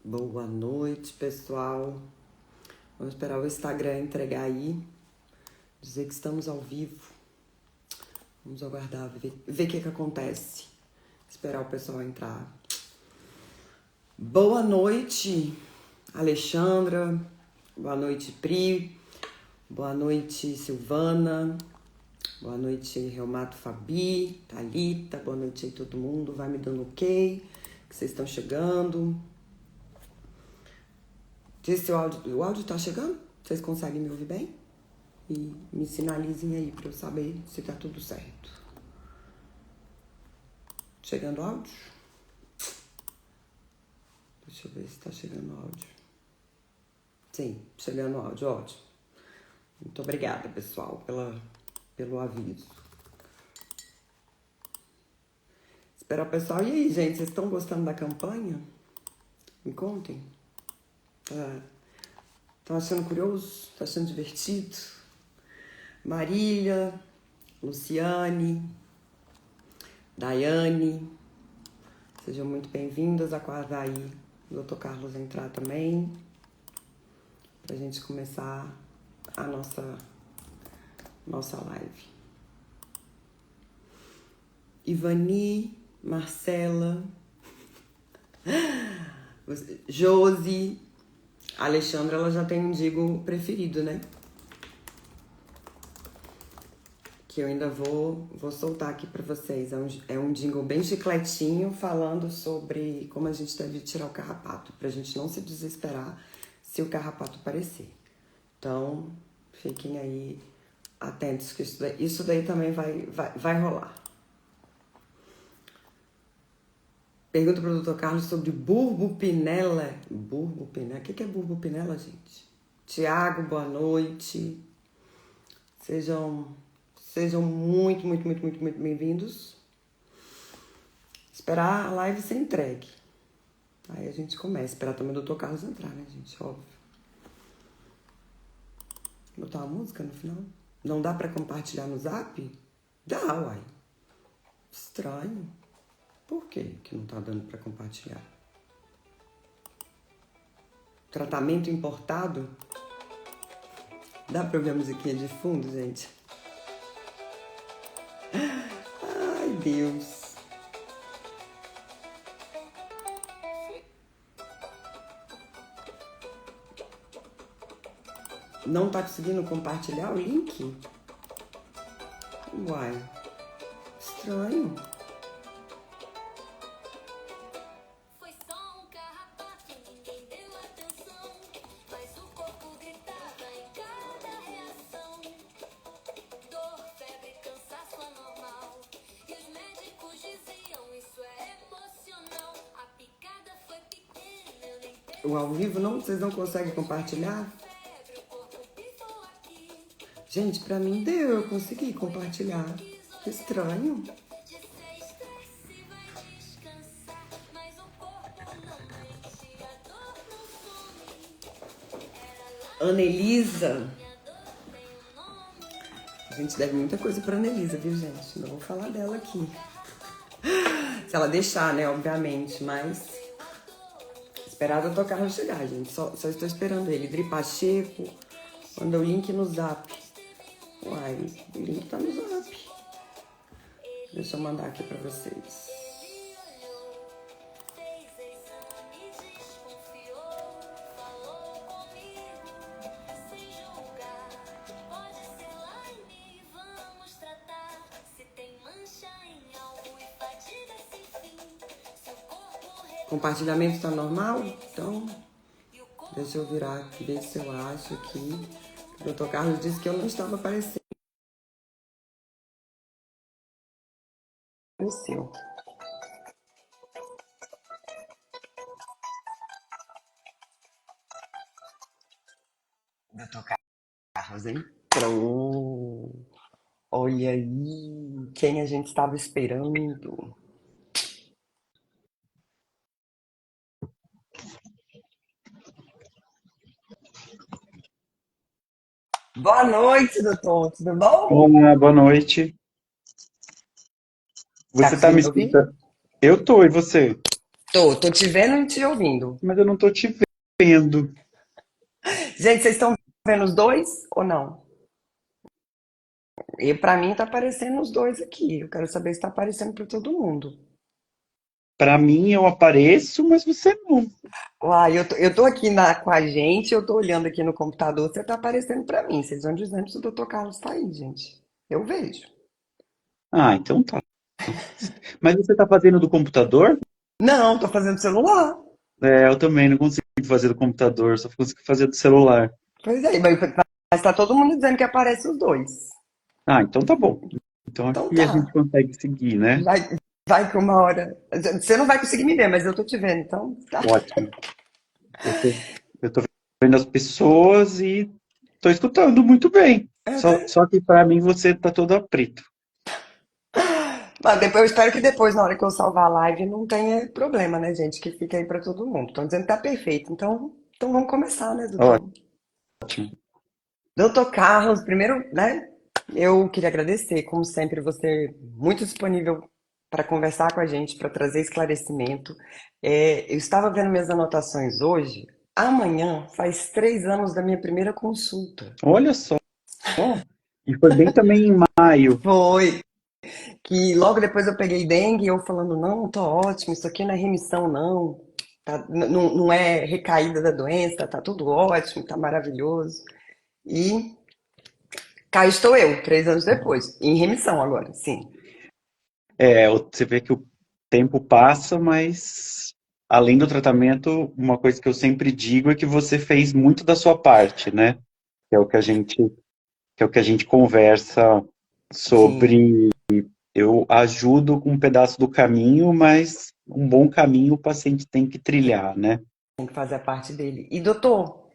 Boa noite, pessoal. Vamos esperar o Instagram entregar aí. Dizer que estamos ao vivo. Vamos aguardar, ver o que acontece. Esperar o pessoal entrar. Boa noite, Alexandra. Boa noite, Pri. Boa noite, Silvana. Boa noite, Reumato Fabi, Thalita. Boa noite aí, todo mundo. Vai me dando ok, que vocês estão chegando. Diz se o áudio tá chegando? Vocês conseguem me ouvir bem? E me sinalizem aí pra eu saber se tá tudo certo. Chegando áudio? Deixa eu ver se tá chegando áudio. Sim, chegando áudio, ótimo. Muito obrigada, pessoal, pelo aviso. Esperar o pessoal. E aí, gente, vocês estão gostando da campanha? Me contem. Estão achando curioso? Estão achando divertido? Marília, Luciane, Daiane, sejam muito bem-vindas. Aguardar aí o Dr. Carlos entrar também, para a gente começar a nossa live. Ivani, Marcela, Josi, a Alexandra, ela já tem um jingle preferido, né? Que eu ainda vou soltar aqui para vocês. É um jingle bem chicletinho, falando sobre como a gente deve tirar o carrapato, pra gente não se desesperar se o carrapato aparecer. Então, fiquem aí atentos, que isso daí também vai rolar. Pergunta para o Dr. Carlos sobre burbopinela. Burbopinela? O que é burbopinela, gente? Tiago, boa noite. Sejam muito bem-vindos. Esperar a live ser entregue. Aí a gente começa. Esperar também o Dr. Carlos entrar, né, gente? Óbvio. Botar uma música no final? Não dá pra compartilhar no Zap? Dá, uai. Estranho. Por que não tá dando pra compartilhar? Tratamento importado? Dá pra ouvir a musiquinha de fundo, gente? Ai, Deus. Não tá conseguindo compartilhar o link? Uai. Estranho. Foi só um carrapato, ninguém deu atenção, mas o corpo gritava em cada reação. Dor, febre, cansaço anormal. E os médicos diziam, isso é emocional. A picada foi pequena, eu nem percebi. O ao vivo não? Vocês não conseguem compartilhar? Febre, o corpo pifou aqui. Gente, pra mim deu, eu consegui compartilhar. Que estranho. Disse estresse, vai descansar, mas o corpo não mexe, a dor não some. Era lá Anelisa. minha dor tem um nome. A gente deve muita coisa pra Anelisa, viu, gente? Não vou falar dela aqui. Se ela deixar, né, obviamente, mas... Esperar o Dr. Carlos chegar, gente. Só estou esperando ele. Dri Pacheco, manda o link no Zap. Uai, o link tá no Zap. Deixa eu mandar aqui pra vocês. Ele olhou, fez exame, desconfiou, falou comigo, sem julgar. Pode ser Lyme, vamos tratar. Se tem mancha em algo e fadiga sem fim, se o corpo Compartilhamento tá normal? Então, deixa eu virar aqui, ver se eu acho aqui. O Dr. Carlos disse que eu não estava aparecendo. Apareceu. Dr. Carlos entrou. Olha aí, quem a gente estava esperando. Boa noite, doutor. Tudo bom? Olá, boa noite. Tá Você tá me conseguindo ouvir? escutando? Eu tô, e você? Tô te vendo e te ouvindo. Mas eu não tô te vendo. Gente, vocês estão vendo os dois ou não? E pra mim tá aparecendo os dois aqui. Eu quero saber se tá aparecendo pra todo mundo. Pra mim, eu apareço, mas você não. Uai, eu tô aqui com a gente, eu tô olhando aqui no computador, você tá aparecendo pra mim. Vocês vão dizendo se o doutor Carlos tá aí, gente. Eu vejo. Ah, então tá. Mas você tá fazendo do computador? Não, tô fazendo celular. É, eu também não consigo fazer do computador, só consigo fazer do celular. Pois é, mas tá todo mundo dizendo que aparece os dois. Ah, então tá bom. Então acho Então que a gente tá. consegue seguir, né? Vai, vai que uma hora. Você não vai conseguir me ver, mas eu tô te vendo, então tá. Ótimo. Eu tô, eu tô vendo as pessoas e tô escutando muito bem. Só que pra mim você tá toda preta. Mas depois, eu espero que depois, na hora que eu salvar a live, não tenha problema, né, gente? Que fique aí pra todo mundo. Estão dizendo que tá perfeito. Então vamos começar, né, doutor? Ótimo. Doutor Carlos, primeiro, né? Eu queria agradecer, como sempre, você muito disponível para conversar com a gente, para trazer esclarecimento. Eu estava vendo minhas anotações hoje. Amanhã faz 3 anos da minha primeira consulta. Olha só. E foi bem também em maio. Foi que logo depois eu peguei dengue e eu falando, não, tô ótimo, isso aqui não é remissão, não. Não é recaída da doença, tá tudo ótimo, tá maravilhoso. E cá estou eu, 3 anos depois, em remissão agora, sim. É, você vê que o tempo passa, mas além do tratamento, uma coisa que eu sempre digo é que você fez muito da sua parte, né? Que é o que a gente, que é o que a gente conversa Sim, sobre. Eu ajudo com um pedaço do caminho, mas um bom caminho o paciente tem que trilhar, né? tem que fazer a parte dele. E doutor,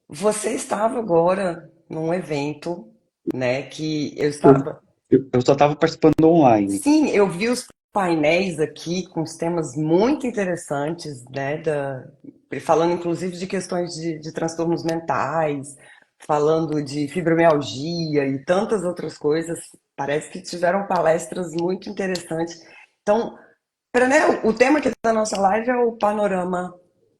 você estava agora num evento, né, que eu Eu, estava. eu só estava participando online. Sim, eu vi os painéis aqui com os temas muito interessantes, né, falando inclusive de questões de transtornos mentais, falando de fibromialgia e tantas outras coisas. Parece que tiveram palestras muito interessantes. Então, né, o tema aqui da nossa live é o panorama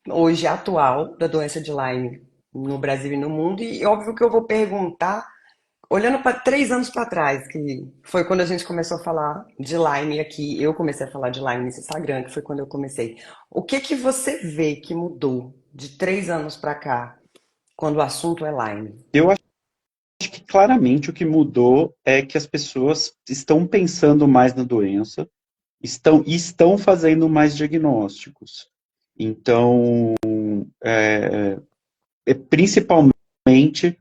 hoje atual da doença de Lyme no Brasil e no mundo. E óbvio que eu vou perguntar olhando para 3 anos para trás, que foi quando a gente começou a falar de Lyme aqui, eu comecei a falar de Lyme nesse Instagram, que foi quando eu comecei. O que que você vê que mudou de 3 anos para cá, quando o assunto é Lyme? Eu acho que claramente o que mudou é que as pessoas estão pensando mais na doença, estão fazendo mais diagnósticos. Então, é principalmente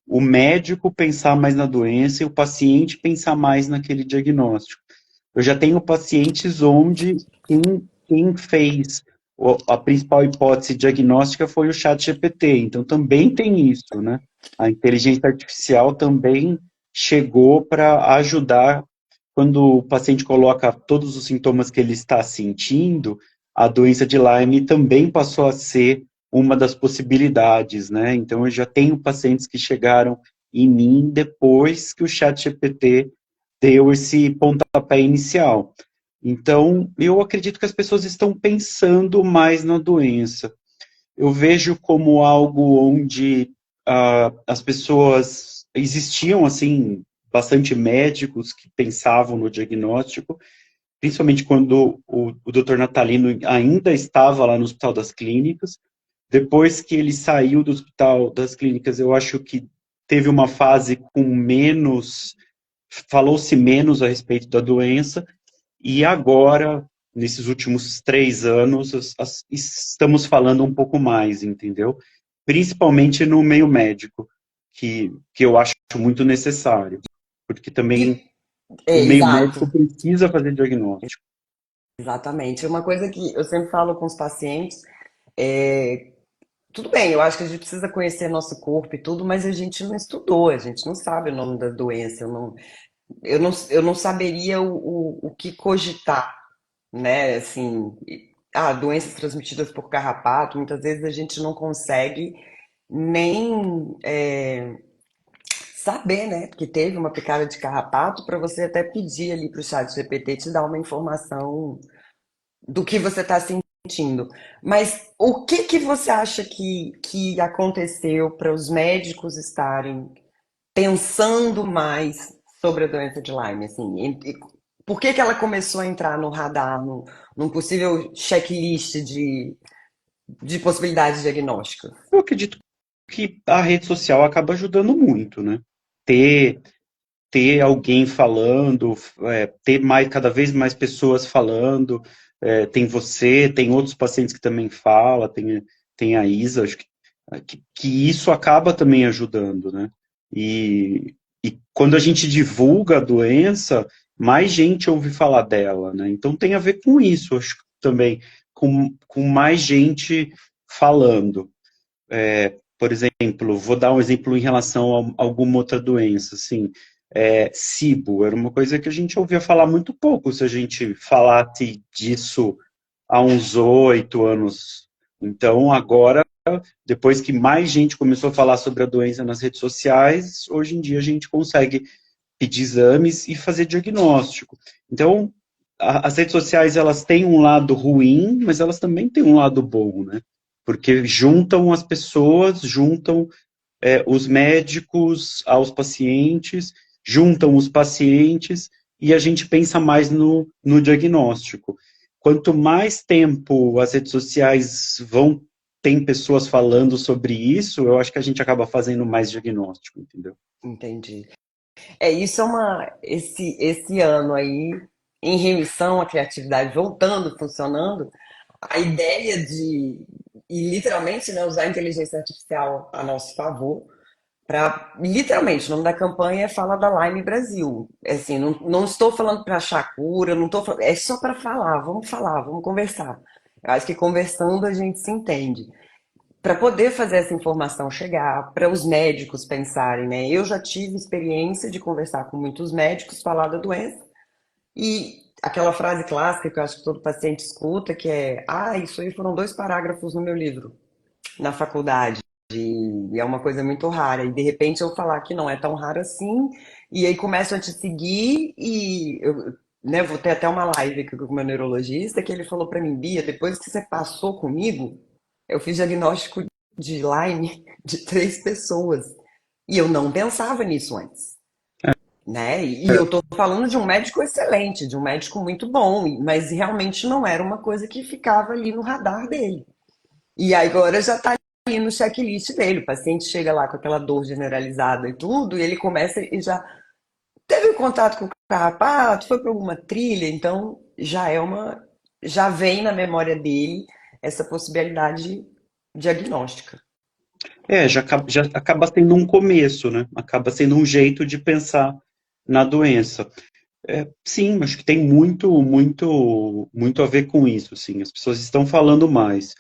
o médico pensar mais na doença e o paciente pensar mais naquele diagnóstico. Eu já tenho pacientes onde quem fez a principal hipótese diagnóstica foi o chat GPT, então também tem isso, né? A inteligência artificial também chegou para ajudar quando o paciente coloca todos os sintomas que ele está sentindo, a doença de Lyme também passou a ser uma das possibilidades, né? Então eu já tenho pacientes que chegaram em mim depois que o chat GPT deu esse pontapé inicial. Então, eu acredito que as pessoas estão pensando mais na doença. Eu vejo como algo onde as pessoas existiam assim bastante médicos que pensavam no diagnóstico, principalmente quando o Dr. Natalino ainda estava lá no Hospital das Clínicas. Depois que ele saiu do Hospital das Clínicas, eu acho que teve uma fase com menos, falou-se menos a respeito da doença, e agora, nesses últimos 3 anos, estamos falando um pouco mais, entendeu? Principalmente no meio médico, que eu acho muito necessário, porque também E, o meio médico exato, precisa fazer diagnóstico. exatamente. Uma coisa que eu sempre falo com os pacientes é, tudo bem, eu acho que a gente precisa conhecer nosso corpo e tudo, mas a gente não estudou, a gente não sabe o nome da doença, eu não saberia o que cogitar, né? Assim, doenças transmitidas por carrapato, muitas vezes a gente não consegue nem saber, né? Que teve uma picada de carrapato para você até pedir ali para o chat GPT te dar uma informação do que você está sentindo. Mas o que que você acha que aconteceu para os médicos estarem pensando mais sobre a doença de Lyme? Assim, por que que ela começou a entrar no radar, num possível checklist de possibilidades diagnósticas? Eu acredito que a rede social acaba ajudando muito, né? Ter, ter alguém falando, ter mais, cada vez mais pessoas falando, tem você, tem outros pacientes que também falam, tem a Isa, acho que isso acaba também ajudando, né? E quando a gente divulga a doença, mais gente ouve falar dela, né? Então tem a ver com isso, acho que também, com mais gente falando. Por exemplo, vou dar um exemplo em relação a alguma outra doença, assim, SIBO, era uma coisa que a gente ouvia falar muito pouco, se a gente falasse disso há uns 8 anos. Então, agora, depois que mais gente começou a falar sobre a doença nas redes sociais, hoje em dia a gente consegue pedir exames e fazer diagnóstico. Então, as redes sociais, elas têm um lado ruim, mas elas também têm um lado bom, né? Porque juntam as pessoas, juntam os médicos aos pacientes, juntam os pacientes e a gente pensa mais no diagnóstico. Quanto mais tempo as redes sociais tem pessoas falando sobre isso, eu acho que a gente acaba fazendo mais diagnóstico, entendeu? Entendi. Isso é esse ano aí, em remissão à criatividade, voltando, funcionando, a ideia e literalmente, né, usar a inteligência artificial a nosso favor, para, literalmente, o nome da campanha é Fala da Lyme Brasil. Assim, não estou falando para achar cura, não estou falando, é só para falar, vamos conversar. Eu acho que conversando a gente se entende. Para poder fazer essa informação chegar, para os médicos pensarem, né? Eu já tive experiência de conversar com muitos médicos, falar da doença, e aquela frase clássica que eu acho que todo paciente escuta, que é: ah, isso aí foram 2 parágrafos no meu livro, na faculdade. E é uma coisa muito rara. E de repente eu falar que não é tão raro assim, e aí começam a te seguir, e eu, né, vou ter até uma live aqui com o meu neurologista, que ele falou para mim: Bia, depois que você passou comigo, eu fiz diagnóstico de Lyme de 3 pessoas. E eu não pensava nisso antes, né? E eu tô falando de um médico excelente, de um médico muito bom, mas realmente não era uma coisa que ficava ali no radar dele. E agora já tá ali no checklist dele. O paciente chega lá com aquela dor generalizada e tudo, e ele começa e já teve um contato com o carrapato, foi para alguma trilha, então já vem na memória dele essa possibilidade diagnóstica. Já acaba sendo um começo, né? Acaba sendo um jeito de pensar na doença. Sim, acho que tem muito a ver com isso, sim. As pessoas estão falando mais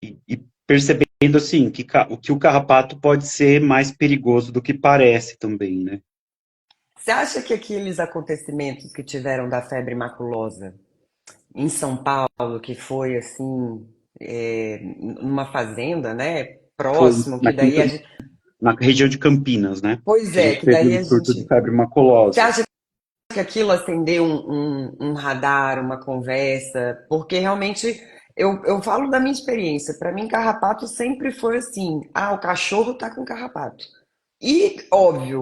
e percebendo, assim, que o carrapato pode ser mais perigoso do que parece também, né? Você acha que aqueles acontecimentos que tiveram da febre maculosa em São Paulo, que foi assim, numa fazenda, né? Foi Próximo, que daí a gente. na região de Campinas, né? Pois Que a é, gente que teve daí um a surto de gente. febre Você maculosa. acha que aquilo acendeu um radar, uma conversa? Porque realmente eu falo da minha experiência. Para mim, carrapato sempre foi assim: ah, o cachorro tá com carrapato. E, óbvio,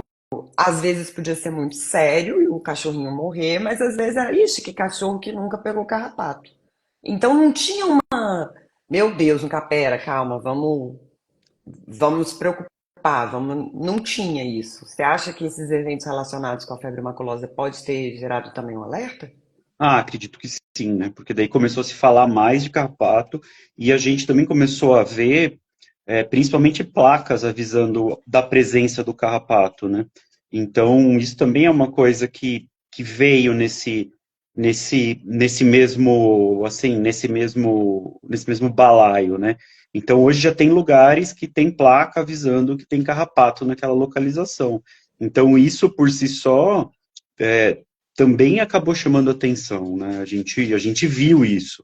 às vezes podia ser muito sério e o cachorrinho morrer, mas às vezes era, ixi, que cachorro que nunca pegou carrapato. Então não tinha uma, meu Deus, um capera, calma, vamos nos preocupar, não tinha isso. Você acha que esses eventos relacionados com a febre maculosa pode ter gerado também um alerta? Ah, acredito que sim, né? Porque daí começou a se falar mais de carrapato e a gente também começou a ver, principalmente placas avisando da presença do carrapato, né? Então, isso também é uma coisa que veio nesse mesmo, assim, nesse mesmo balaio, né? Então, hoje já tem lugares que tem placa avisando que tem carrapato naquela localização. Então, isso por si só é, também acabou chamando atenção, né? A gente viu isso.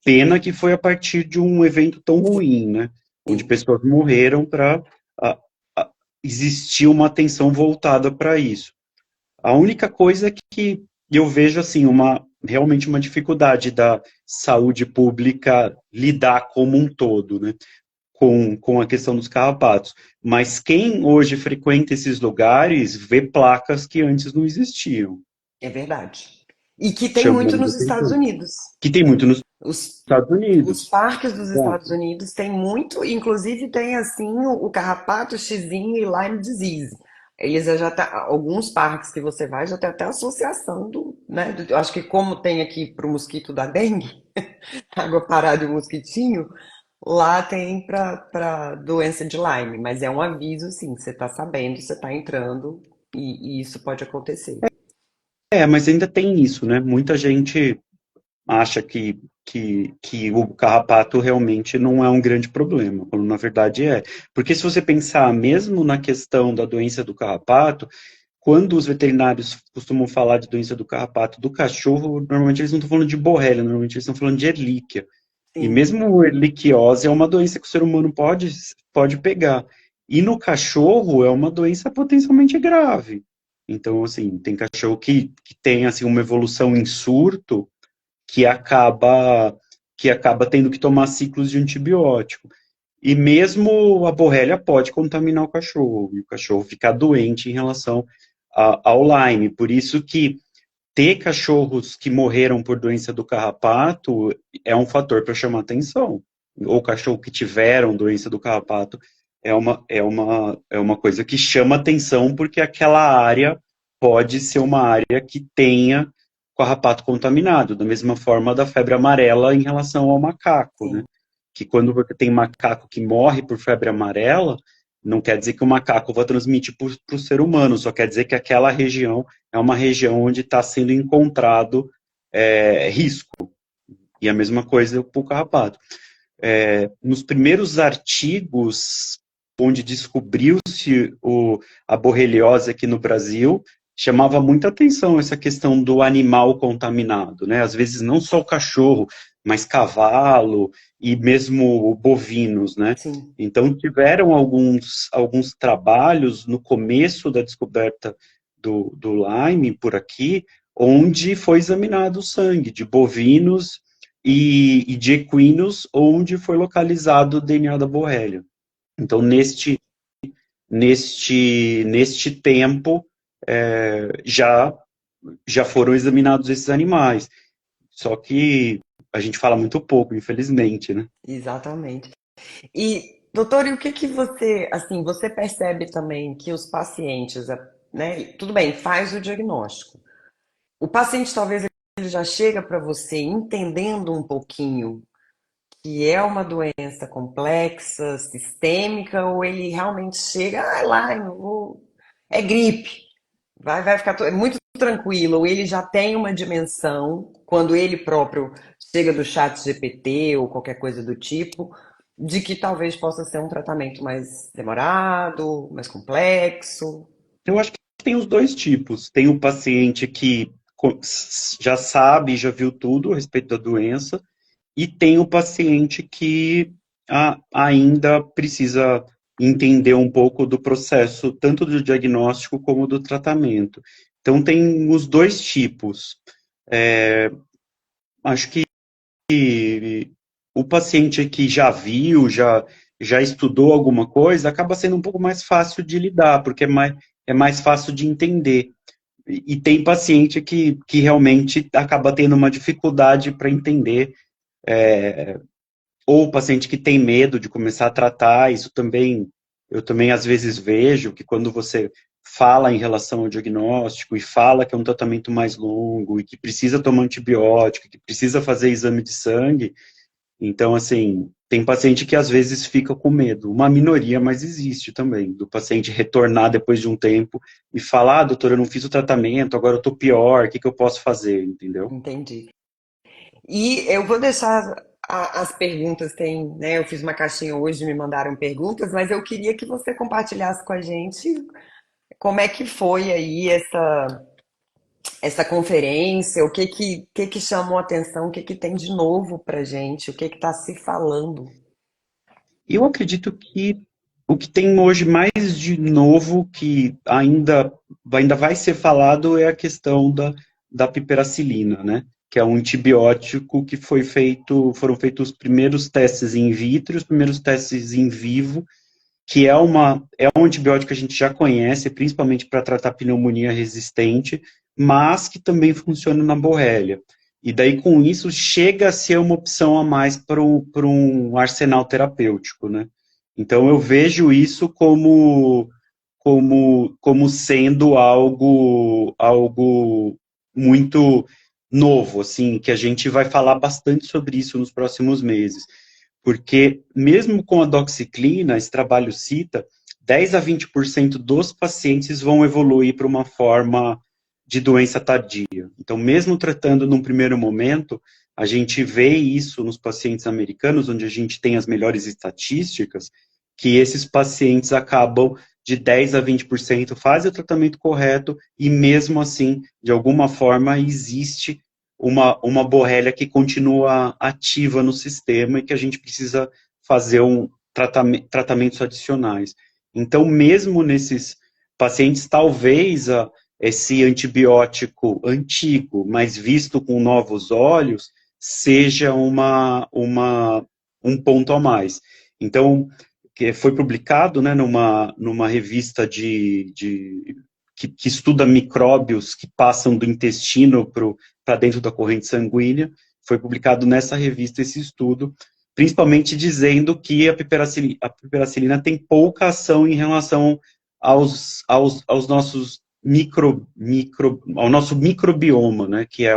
Pena que foi a partir de um evento tão ruim, né? Onde Sim. pessoas morreram para existir uma atenção voltada para isso. A única coisa que eu vejo assim, realmente uma dificuldade da saúde pública lidar como um todo, né, com a questão dos carrapatos. Mas quem hoje frequenta esses lugares vê placas que antes não existiam, É verdade. E que tem muito chamando nos Estados atenção. Unidos. Que tem muito nos Os, Estados os Unidos. parques dos Estados Exato. Unidos têm muito, inclusive tem assim o carrapato, xizinho e Lyme disease. Eles já tá, alguns parques que você vai já tem até associação do, né? Eu acho que como tem aqui para o mosquito da dengue, água parada e o mosquitinho, lá tem para doença de Lyme, mas é um aviso, sim, você está sabendo, você está entrando e isso pode acontecer. Mas ainda tem isso, né? Muita gente acha que o carrapato realmente não é um grande problema, quando na verdade é. Porque se você pensar mesmo na questão da doença do carrapato, quando os veterinários costumam falar de doença do carrapato do cachorro, normalmente eles não estão falando de borrélia, normalmente eles estão falando de erlíquia. E Sim, mesmo a erliquiose é uma doença que o ser humano pode pegar. E no cachorro é uma doença potencialmente grave. Então, assim, tem cachorro que tem assim, uma evolução em surto que acaba, que acaba tendo que tomar ciclos de antibiótico. E mesmo a borrélia pode contaminar o cachorro, e o cachorro ficar doente em relação ao Lyme. Por isso que ter cachorros que morreram por doença do carrapato é um fator para chamar atenção. Ou cachorro que tiveram doença do carrapato é uma coisa que chama atenção, porque aquela área pode ser uma área que tenha carrapato contaminado, da mesma forma da febre amarela em relação ao macaco, né? sim. Que quando você tem macaco que morre por febre amarela, não quer dizer que o macaco vai transmitir para o ser humano, só quer dizer que aquela região é uma região onde está sendo encontrado risco. E a mesma coisa para o carrapato. Nos primeiros artigos onde descobriu-se a borreliose aqui no Brasil, chamava muita atenção essa questão do animal contaminado, né? Às vezes não só o cachorro, mas cavalo e mesmo bovinos, né? Sim. Então tiveram alguns trabalhos no começo da descoberta do Lyme por aqui, onde foi examinado o sangue de bovinos e de equinos, onde foi localizado o DNA da borrélia. Então, neste tempo, já foram examinados esses animais. Só que a gente fala muito pouco, infelizmente, né? Exatamente. E, doutor, e o que que você, assim, você percebe também que os pacientes, né, tudo bem, faz o diagnóstico. O paciente talvez ele já chega para você entendendo um pouquinho que é uma doença complexa, sistêmica, ou ele realmente chega, lá, é gripe, vai ficar é muito tranquilo, ou ele já tem uma dimensão, quando ele próprio chega do chat GPT ou qualquer coisa do tipo, de que talvez possa ser um tratamento mais demorado, mais complexo. Eu acho que tem os dois tipos. Tem o paciente que já sabe, já viu tudo a respeito da doença, e tem o paciente que ainda precisa entender um pouco do processo, tanto do diagnóstico como do tratamento. Então, tem os dois tipos. Acho que o paciente que já viu, já estudou alguma coisa, acaba sendo um pouco mais fácil de lidar, porque é mais fácil de entender. E tem paciente que realmente acaba tendo uma dificuldade para entender, ou o paciente que tem medo de começar a tratar, isso também, eu também às vezes vejo que quando você fala em relação ao diagnóstico e fala que é um tratamento mais longo e que precisa tomar antibiótico, que precisa fazer exame de sangue, então, assim, tem paciente que às vezes fica com medo, uma minoria, mas existe também, do paciente retornar depois de um tempo e falar, doutor, eu não fiz o tratamento, agora eu tô pior, o que que eu posso fazer, entendeu? Entendi. E eu vou deixar as perguntas, tem, né? Eu fiz uma caixinha hoje, me mandaram perguntas, mas eu queria que você compartilhasse com a gente como é que foi aí essa conferência, o que que chamou a atenção, o que que tem de novo pra gente, o que que está se falando. Eu acredito que o que tem hoje mais de novo que ainda vai ser falado é a questão da piperacilina, né? que é um antibiótico que foram feitos os primeiros testes in vitro, os primeiros testes in vivo, que é um antibiótico que a gente já conhece, principalmente para tratar pneumonia resistente, mas que também funciona na borrélia. E daí, com isso, chega a ser uma opção a mais para um arsenal terapêutico, né? Então, eu vejo isso como sendo algo muito novo, assim, que a gente vai falar bastante sobre isso nos próximos meses. Porque, mesmo com a doxiciclina, esse trabalho cita, 10 a 20% dos pacientes vão evoluir para uma forma de doença tardia. Então, mesmo tratando num primeiro momento, a gente vê isso nos pacientes americanos, onde a gente tem as melhores estatísticas, que esses pacientes acabam de 10 a 20% fazem o tratamento correto e, mesmo assim, de alguma forma, existe uma borrélia que continua ativa no sistema e que a gente precisa fazer tratamentos adicionais. Então, mesmo nesses pacientes, talvez esse antibiótico antigo, mas visto com novos olhos, seja um ponto a mais. Então, que foi publicado, né, numa revista que estuda micróbios que passam do intestino para dentro da corrente sanguínea. Foi publicado nessa revista esse estudo, principalmente dizendo que a piperacilina tem pouca ação em relação aos nossos ao nosso microbioma, né, que é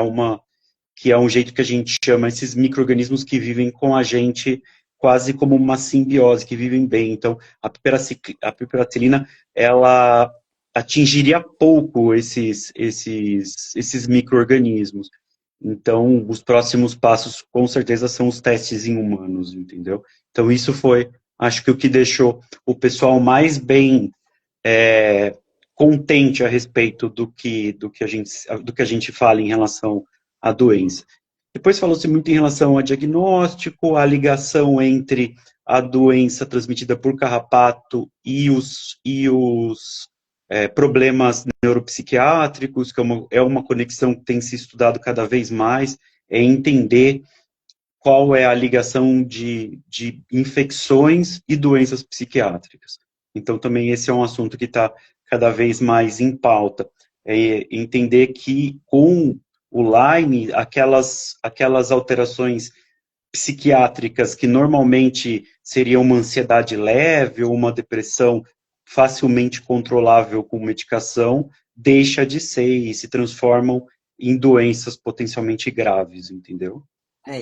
um jeito que a gente chama esses micro-organismos que vivem com a gente quase como uma simbiose, que vivem bem. Então, a piperacilina, ela atingiria pouco esses micro-organismos. Então, os próximos passos, com certeza, são os testes em humanos, entendeu? Então, isso foi, acho que o que deixou o pessoal mais bem contente a respeito do que a gente fala em relação à doença. Depois falou-se muito em relação ao diagnóstico, a ligação entre a doença transmitida por carrapato e os problemas neuropsiquiátricos, que é uma conexão que tem se estudado cada vez mais, é entender qual é a ligação de infecções e doenças psiquiátricas. Então, também esse é um assunto que está cada vez mais em pauta. É entender que com o Lyme, aquelas alterações psiquiátricas que normalmente seriam uma ansiedade leve ou uma depressão facilmente controlável com medicação, deixa de ser e se transformam em doenças potencialmente graves, entendeu?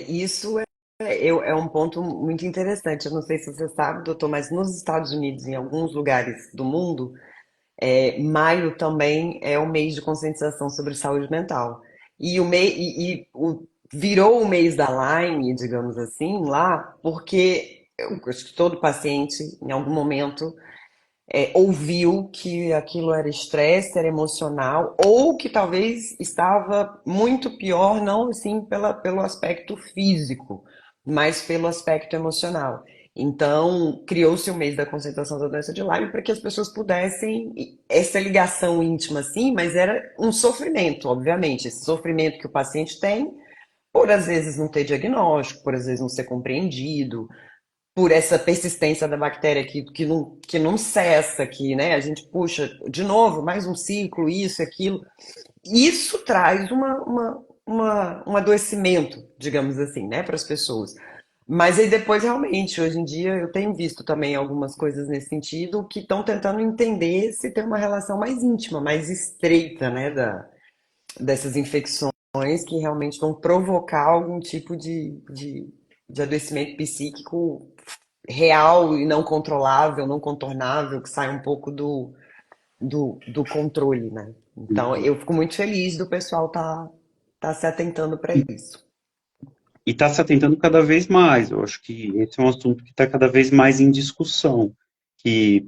Isso é um ponto muito interessante. Eu não sei se você sabe, doutor, mas nos Estados Unidos, em alguns lugares do mundo, maio também é o mês de conscientização sobre saúde mental. Virou o mês da Lyme, digamos assim, lá, porque eu acho que todo paciente, em algum momento, ouviu que aquilo era estresse, era emocional, ou que talvez estava muito pior, não assim pelo aspecto físico, mas pelo aspecto emocional. Então, criou-se o mês da conscientização da doença de Lyme para que as pessoas pudessem, essa ligação íntima, sim, mas era um sofrimento, obviamente, esse sofrimento que o paciente tem, por às vezes não ter diagnóstico, por às vezes não ser compreendido, por essa persistência da bactéria que não cessa, que, né, a gente puxa de novo, mais um ciclo, isso, aquilo. Isso traz um adoecimento, digamos assim, né, para as pessoas. Mas aí depois, realmente, hoje em dia, eu tenho visto também algumas coisas nesse sentido que estão tentando entender se tem uma relação mais íntima, mais estreita, né, dessas infecções que realmente vão provocar algum tipo de adoecimento psíquico real e não controlável, não contornável, que sai um pouco do controle, né? Então, eu fico muito feliz do pessoal tá se atentando para isso. E está se atentando cada vez mais. Eu acho que esse é um assunto que está cada vez mais em discussão, que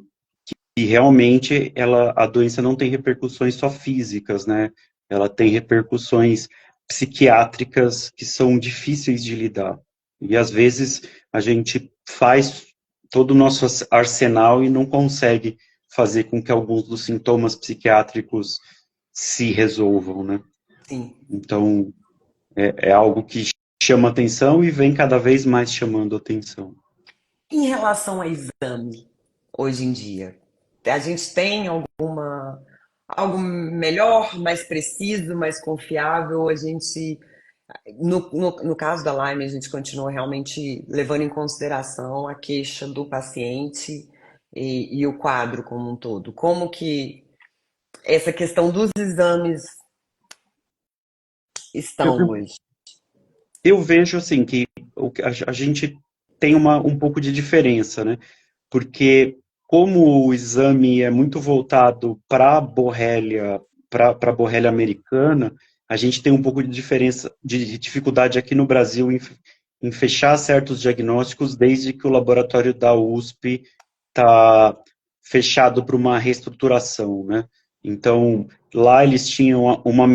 realmente a doença não tem repercussões só físicas, né? Ela tem repercussões psiquiátricas que são difíceis de lidar. E às vezes a gente faz todo o nosso arsenal e não consegue fazer com que alguns dos sintomas psiquiátricos se resolvam, né? Sim. Então, É algo que chama atenção e vem cada vez mais chamando atenção. Em relação a exame, hoje em dia, a gente tem algo melhor, mais preciso, mais confiável? A gente, no caso da Lyme, a gente continua realmente levando em consideração a queixa do paciente e o quadro como um todo. Como que essa questão dos exames Eu, estão hoje? eu vejo assim que a gente tem um pouco de diferença, né? Porque como o exame é muito voltado para a borrélia, para a borrélia americana, a gente tem um pouco de diferença, de dificuldade aqui no Brasil em fechar certos diagnósticos, desde que o laboratório da USP está fechado para uma reestruturação, né? Então, lá eles tinham é, uma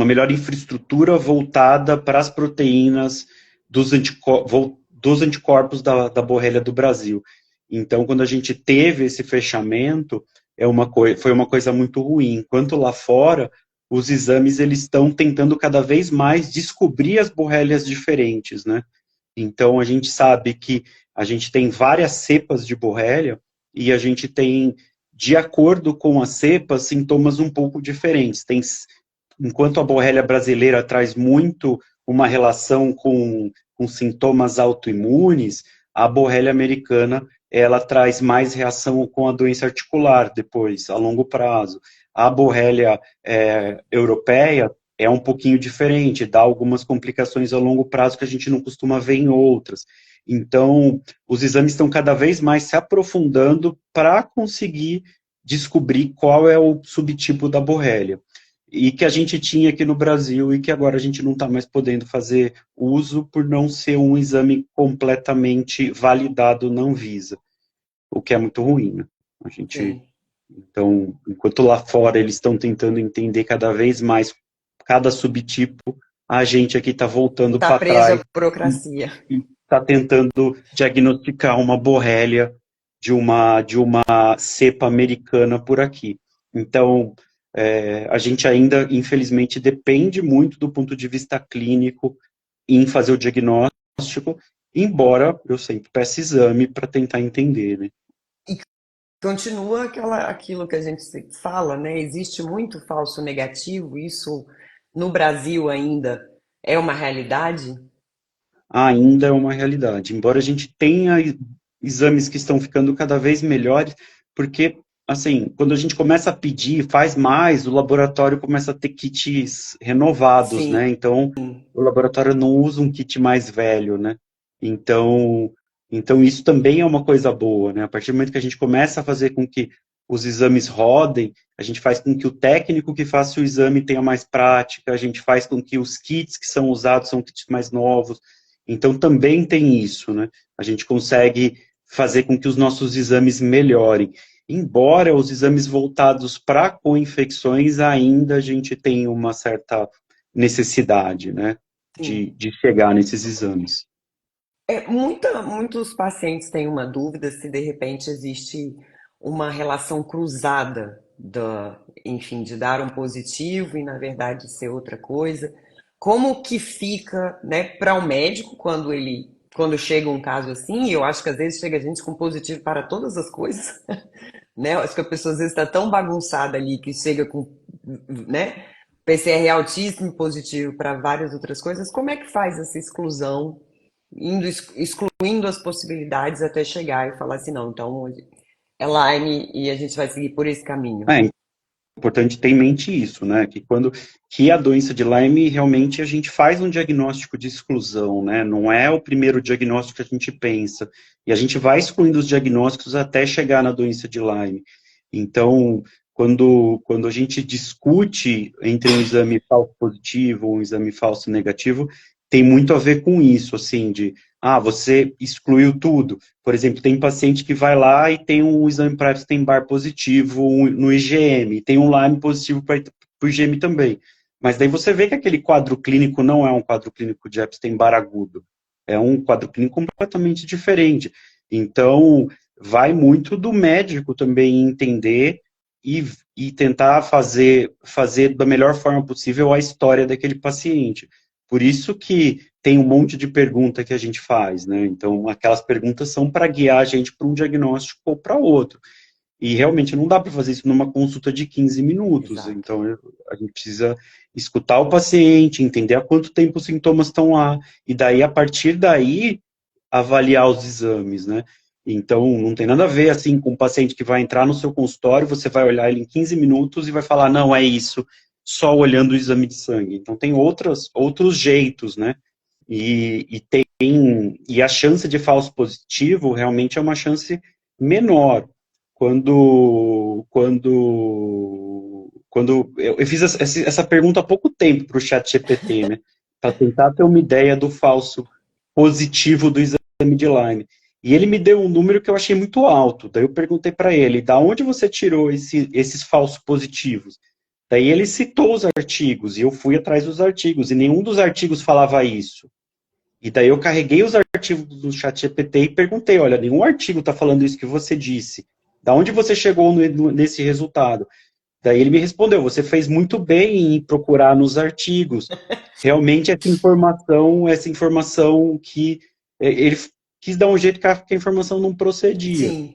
melhor infraestrutura voltada para as proteínas dos anticorpos da borrélia do Brasil. Então, quando a gente teve esse fechamento, foi uma coisa muito ruim. Enquanto lá fora, os exames eles estão tentando cada vez mais descobrir as borrélias diferentes, né? Então, a gente sabe que a gente tem várias cepas de borrélia e a gente tem, de acordo com as cepas, sintomas um pouco diferentes. Enquanto a borrélia brasileira traz muito uma relação com sintomas autoimunes, a borrélia americana ela traz mais reação com a doença articular depois, a longo prazo. A borrélia europeia é um pouquinho diferente, dá algumas complicações a longo prazo que a gente não costuma ver em outras. Então, os exames estão cada vez mais se aprofundando para conseguir descobrir qual é o subtipo da borrélia e que a gente tinha aqui no Brasil e que agora a gente não está mais podendo fazer uso por não ser um exame completamente validado na Anvisa, o que é muito ruim, né? A gente, Sim. então, enquanto lá fora eles estão tentando entender cada vez mais cada subtipo, a gente aqui está voltando Está para preso à trás burocracia. e está tentando diagnosticar uma borrélia de uma cepa americana por aqui. Então, a gente ainda, infelizmente, depende muito do ponto de vista clínico em fazer o diagnóstico, embora eu sempre peça exame para tentar entender, né? Continua aquilo que a gente fala, né? Existe muito falso negativo, isso no Brasil ainda é uma realidade? Ainda é uma realidade, embora a gente tenha exames que estão ficando cada vez melhores, porque, assim, quando a gente começa a pedir, faz mais, o laboratório começa a ter kits renovados, Sim, né? Então, o laboratório não usa um kit mais velho, né? Então, então isso também é uma coisa boa, né? A partir do momento que a gente começa a fazer com que os exames rodem, a gente faz com que o técnico que faça o exame tenha mais prática, a gente faz com que os kits que são usados são kits mais novos, então também tem isso, né? A gente consegue fazer com que os nossos exames melhorem. Embora os exames voltados para co-infecções, ainda a gente tem uma certa necessidade, né? sim. De chegar nesses exames. Muitos pacientes têm uma dúvida se de repente existe uma relação cruzada enfim, de dar um positivo e na verdade ser outra coisa. Como que fica, né, para o médico quando chega um caso assim? E eu acho que às vezes chega gente com positivo para todas as coisas, né? Eu acho que a pessoa às vezes está tão bagunçada ali que chega com, né, PCR altíssimo positivo para várias outras coisas. Como é que faz essa exclusão? Excluindo as possibilidades até chegar e falar assim, não, então é Lyme e a gente vai seguir por esse caminho. É importante ter em mente isso, né? Que a doença de Lyme realmente a gente faz um diagnóstico de exclusão, né? Não é o primeiro diagnóstico que a gente pensa. E a gente vai excluindo os diagnósticos até chegar na doença de Lyme. Então, quando a gente discute entre um exame falso positivo ou um exame falso negativo, tem muito a ver com isso, assim, você excluiu tudo. Por exemplo, tem paciente que vai lá e tem um exame para Epstein-Barr positivo no IgM, tem um Lyme positivo para o IgM também. Mas daí você vê que aquele quadro clínico não é um quadro clínico de Epstein-Barr agudo. É um quadro clínico completamente diferente. Então, vai muito do médico também entender e tentar fazer da melhor forma possível a história daquele paciente. Por isso que tem um monte de pergunta que a gente faz, né? Então, aquelas perguntas são para guiar a gente para um diagnóstico ou para outro. E realmente não dá para fazer isso numa consulta de 15 minutos. Exato. Então, a gente precisa escutar o paciente, entender há quanto tempo os sintomas estão lá, e daí, a partir daí, avaliar os exames, né? Então, não tem nada a ver, assim, com um paciente que vai entrar no seu consultório, você vai olhar ele em 15 minutos e vai falar, não, é isso, só olhando o exame de sangue. Então, tem outros jeitos, né? E a chance de falso positivo realmente é uma chance menor. Quando eu fiz essa pergunta há pouco tempo para o chat GPT, né? Para tentar ter uma ideia do falso positivo do exame de Lyme. E ele me deu um número que eu achei muito alto. Daí eu perguntei para ele, da onde você tirou esses falsos positivos? Daí ele citou os artigos, e eu fui atrás dos artigos, e nenhum dos artigos falava isso. E daí eu carreguei os artigos do ChatGPT e perguntei, olha, nenhum artigo está falando isso que você disse. Da onde você chegou nesse resultado? Daí ele me respondeu, você fez muito bem em procurar nos artigos. Realmente essa informação que ele quis dar um jeito que a informação não procedia. Sim.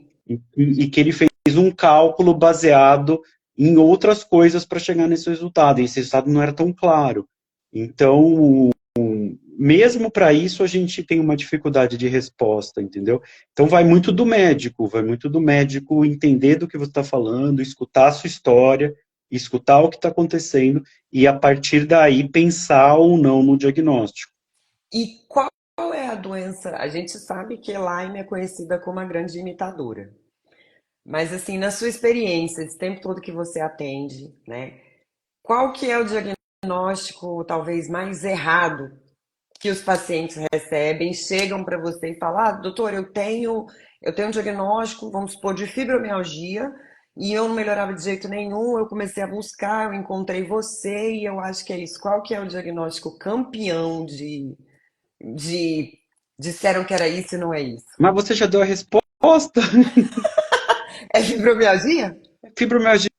E que ele fez um cálculo baseado em outras coisas para chegar nesse resultado. E esse resultado não era tão claro. Então, mesmo para isso, a gente tem uma dificuldade de resposta, entendeu? Então, vai muito do médico entender do que você está falando, escutar a sua história, escutar o que está acontecendo, e a partir daí pensar ou não no diagnóstico. E qual é a doença? A gente sabe que Lyme é conhecida como a grande imitadora. Mas assim, na sua experiência, esse tempo todo que você atende, né? Qual que é o diagnóstico talvez mais errado que os pacientes recebem, chegam para você e falam, ah, doutor, eu tenho um diagnóstico, vamos supor, de fibromialgia, e eu não melhorava de jeito nenhum, eu comecei a buscar, eu encontrei você, e eu acho que é isso. Qual que é o diagnóstico campeão de disseram que era isso e não é isso? Mas você já deu a resposta. É fibromialgia? Fibromialgia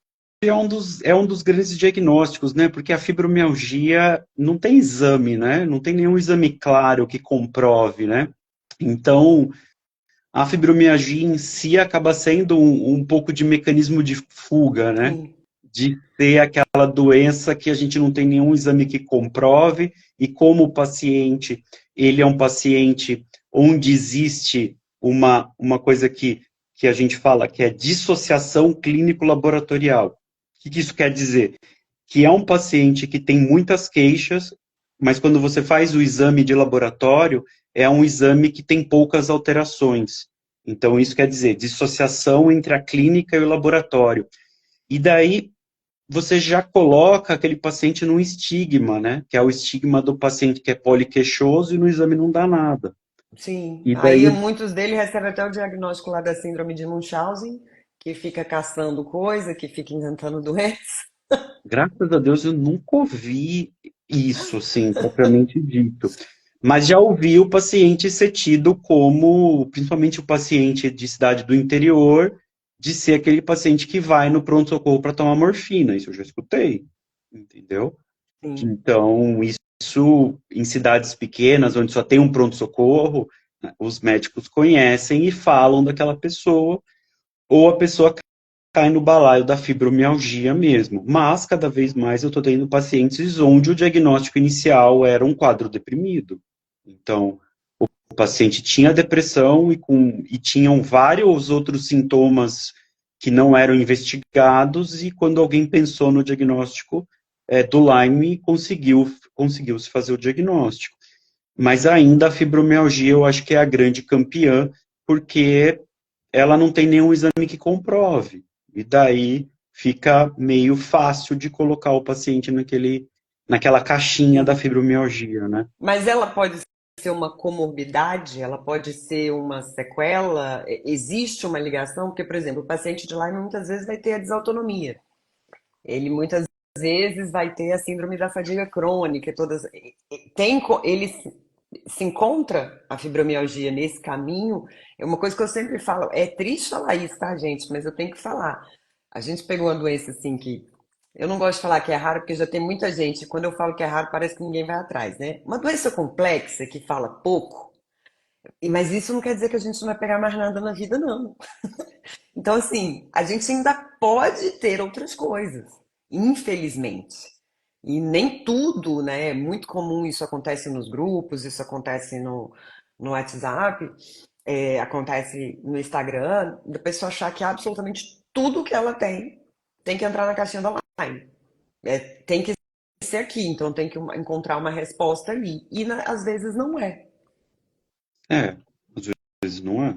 é um dos grandes diagnósticos, né? Porque a fibromialgia não tem exame, né? Não tem nenhum exame claro que comprove, né? Então, a fibromialgia em si acaba sendo um pouco de mecanismo de fuga, né? Sim, De ter aquela doença que a gente não tem nenhum exame que comprove, e como o paciente, ele é um paciente onde existe uma coisa que a gente fala, que é dissociação clínico-laboratorial. O que isso quer dizer? Que é um paciente que tem muitas queixas, mas quando você faz o exame de laboratório, é um exame que tem poucas alterações. Então, isso quer dizer dissociação entre a clínica e o laboratório. E daí, você já coloca aquele paciente num estigma, né? Que é o estigma do paciente que é poliqueixoso e no exame não dá nada. sim. E Aí daí, muitos deles recebem até o diagnóstico lá da síndrome de Munchausen, que fica caçando coisa, que fica inventando doença. graças a Deus, eu nunca ouvi isso, assim, propriamente dito. Mas já ouvi o paciente ser tido como, principalmente o paciente de cidade do interior, de ser aquele paciente que vai no pronto-socorro para tomar morfina. Isso eu já escutei, entendeu? Sim. Então, isso em cidades pequenas, onde só tem um pronto-socorro, né, os médicos conhecem e falam daquela pessoa, ou a pessoa cai no balaio da fibromialgia mesmo. Mas, cada vez mais, eu estou tendo pacientes onde o diagnóstico inicial era um quadro deprimido. Então, o paciente tinha depressão e tinham vários outros sintomas que não eram investigados, e quando alguém pensou no diagnóstico do Lyme, conseguiu-se fazer o diagnóstico. Mas ainda a fibromialgia eu acho que é a grande campeã, porque ela não tem nenhum exame que comprove. E daí fica meio fácil de colocar o paciente naquela caixinha da Sim. fibromialgia, né? Mas ela pode ser uma comorbidade, ela pode ser uma sequela, existe uma ligação, porque, por exemplo, o paciente de Lyme muitas vezes vai ter a desautonomia. Ele muitas vezes vai ter a síndrome da fadiga crônica, todas ele se encontra a fibromialgia nesse caminho. É uma coisa que eu sempre falo, é triste falar isso, tá, gente? Mas eu tenho que falar. A gente pegou uma doença assim que eu não gosto de falar que é raro, porque já tem muita gente. Quando eu falo que é raro, parece que ninguém vai atrás, né? Uma doença complexa que fala pouco, mas isso não quer dizer que a gente não vai pegar mais nada na vida, não. Então, assim, a gente ainda pode ter outras coisas, infelizmente. E nem tudo, né? É muito comum isso acontece nos grupos, isso acontece no WhatsApp, acontece no Instagram, da pessoa achar que absolutamente tudo que ela tem que entrar na caixinha da Line. Tem que ser aqui, então tem que encontrar uma resposta ali. E às vezes não é. É, às vezes não é.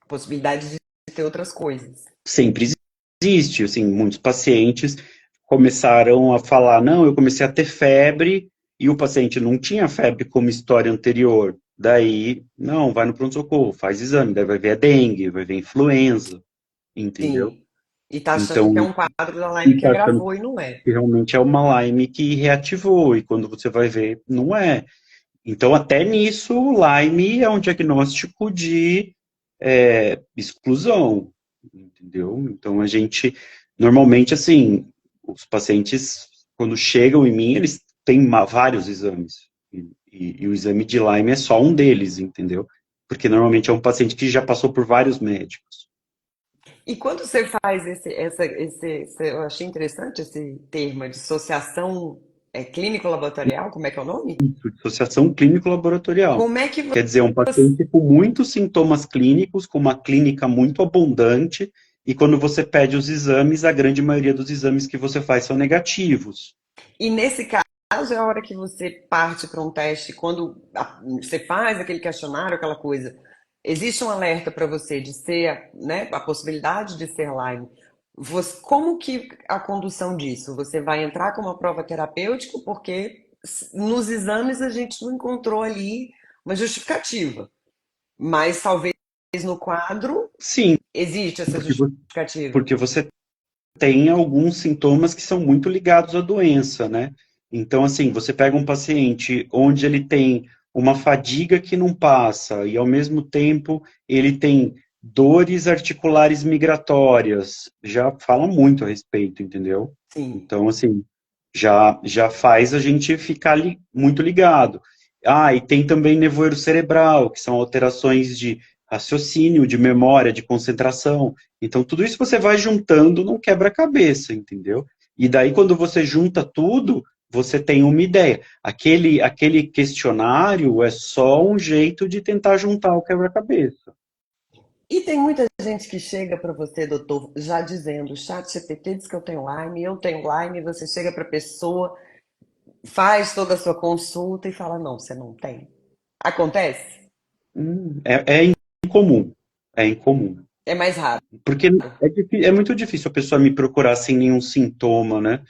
Possibilidade de ter outras coisas. Sempre existe, assim, muitos pacientes começaram a falar, não, eu comecei a ter febre e o paciente não tinha febre como história anterior. Daí, não, vai no pronto-socorro, faz exame, daí vai ver a dengue, vai ver a influenza, entendeu? Sim. E tá achando que é Então, um quadro da Lyme e que tá achando agravou e não é. que realmente é uma Lyme que reativou, e quando você vai ver, não é. Então, até nisso, o Lyme é um diagnóstico de exclusão, entendeu? Então, a gente, normalmente, assim, os pacientes, quando chegam em mim, eles têm vários exames, e o exame de Lyme é só um deles, entendeu? Porque normalmente é um paciente que já passou por vários médicos. E quando você faz eu achei interessante esse termo, dissociação clínico-laboratorial, como é que é o nome? Dissociação clínico-laboratorial. Como é que Quer dizer, um você... paciente com muitos sintomas clínicos, com uma clínica muito abundante, e quando você pede os exames, a grande maioria dos exames que você faz são negativos. E nesse caso é a hora que você parte para um teste, quando você faz aquele questionário, aquela coisa, existe um alerta para você de ser, né, a possibilidade de ser Lyme. Como que a condução disso? Você vai entrar com uma prova terapêutica porque nos exames a gente não encontrou ali uma justificativa, mas talvez no quadro Sim, existe essa porque, justificativa. porque você tem alguns sintomas que são muito ligados à doença, né? Então, assim, você pega um paciente onde ele tem uma fadiga que não passa e, ao mesmo tempo, ele tem dores articulares migratórias, já fala muito a respeito, entendeu? Sim. Então, assim, já faz a gente ficar muito ligado. Ah, e tem também nevoeiro cerebral, que são alterações de raciocínio, de memória, de concentração. Então, tudo isso você vai juntando num quebra-cabeça, entendeu? E daí, quando você junta tudo, você tem uma ideia. Aquele questionário é só um jeito de tentar juntar o quebra-cabeça. E tem muita gente que chega para você, doutor, já dizendo, o chat GPT diz que eu tenho Lyme, você chega para a pessoa, faz toda a sua consulta e fala, não, você não tem. Acontece? É incomum. É incomum. É mais raro. Porque é muito difícil a pessoa me procurar sem nenhum sintoma, né?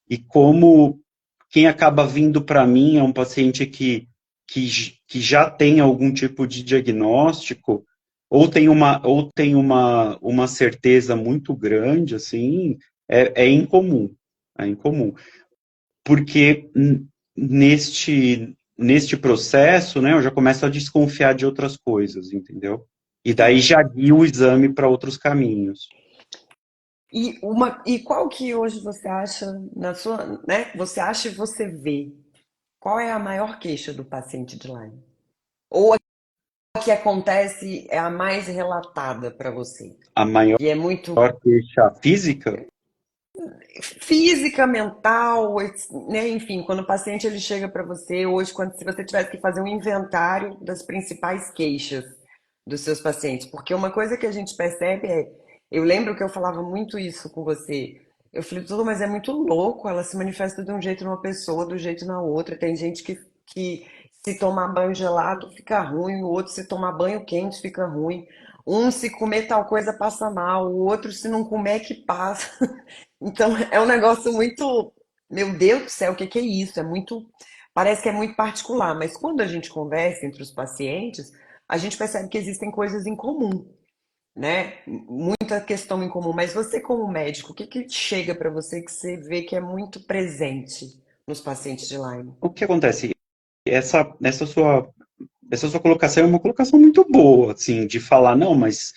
E como quem acaba vindo para mim é um paciente que já tem algum tipo de diagnóstico, ou tem uma certeza muito grande, assim, é incomum. É incomum. Porque neste processo, né, eu já começo a desconfiar de outras coisas, entendeu? E daí Sim. já guio o exame para outros caminhos. E qual que hoje você acha, na sua, né? Você acha e você vê, qual é a maior queixa do paciente de Lyme? Ou a que acontece é a mais relatada para você? A maior Que é muito queixa física. física, mental, né? Enfim, quando o paciente ele chega para você hoje, quando se você tivesse que fazer um inventário das principais queixas dos seus pacientes, porque uma coisa que a gente percebe eu lembro que eu falava muito isso com você. Eu falei, tudo, mas é muito louco, ela se manifesta de um jeito numa pessoa, do jeito na outra. Tem gente que se tomar banho gelado fica ruim, o outro se tomar banho quente fica ruim. Um se comer tal coisa passa mal, o outro se não comer é que passa. Então é um negócio muito, meu Deus do céu, o que que é isso? É muito, parece que é muito particular, mas quando a gente conversa entre os pacientes, a gente percebe que existem coisas em comum, né? Muita questão em comum. Mas você, como médico, o que que chega para você que você vê que é muito presente nos pacientes de Lyme? O que acontece? Essa sua colocação é uma colocação muito boa, assim, de falar, não, mas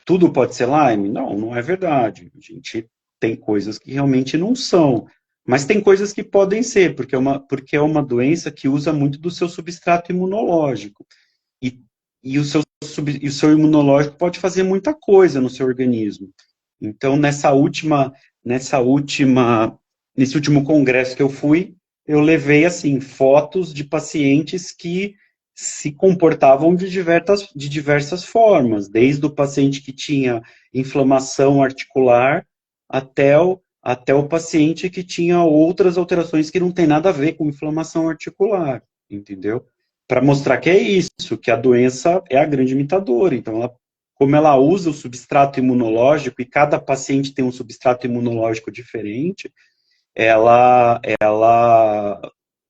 tudo pode ser Lyme? Não, não é verdade. A gente tem coisas que realmente não são. Mas tem coisas que podem ser, porque é uma doença que usa muito do seu substrato imunológico. E, e o seu imunológico pode fazer muita coisa no seu organismo. Então, nessa última, nesse último congresso que eu fui, eu levei assim fotos de pacientes que se comportavam de diversas formas, desde o paciente que tinha inflamação articular até o paciente que tinha outras alterações que não tem nada a ver com inflamação articular, entendeu? Para mostrar que é isso, que a doença é a grande imitadora. Então, como ela usa o substrato imunológico e cada paciente tem um substrato imunológico diferente, ela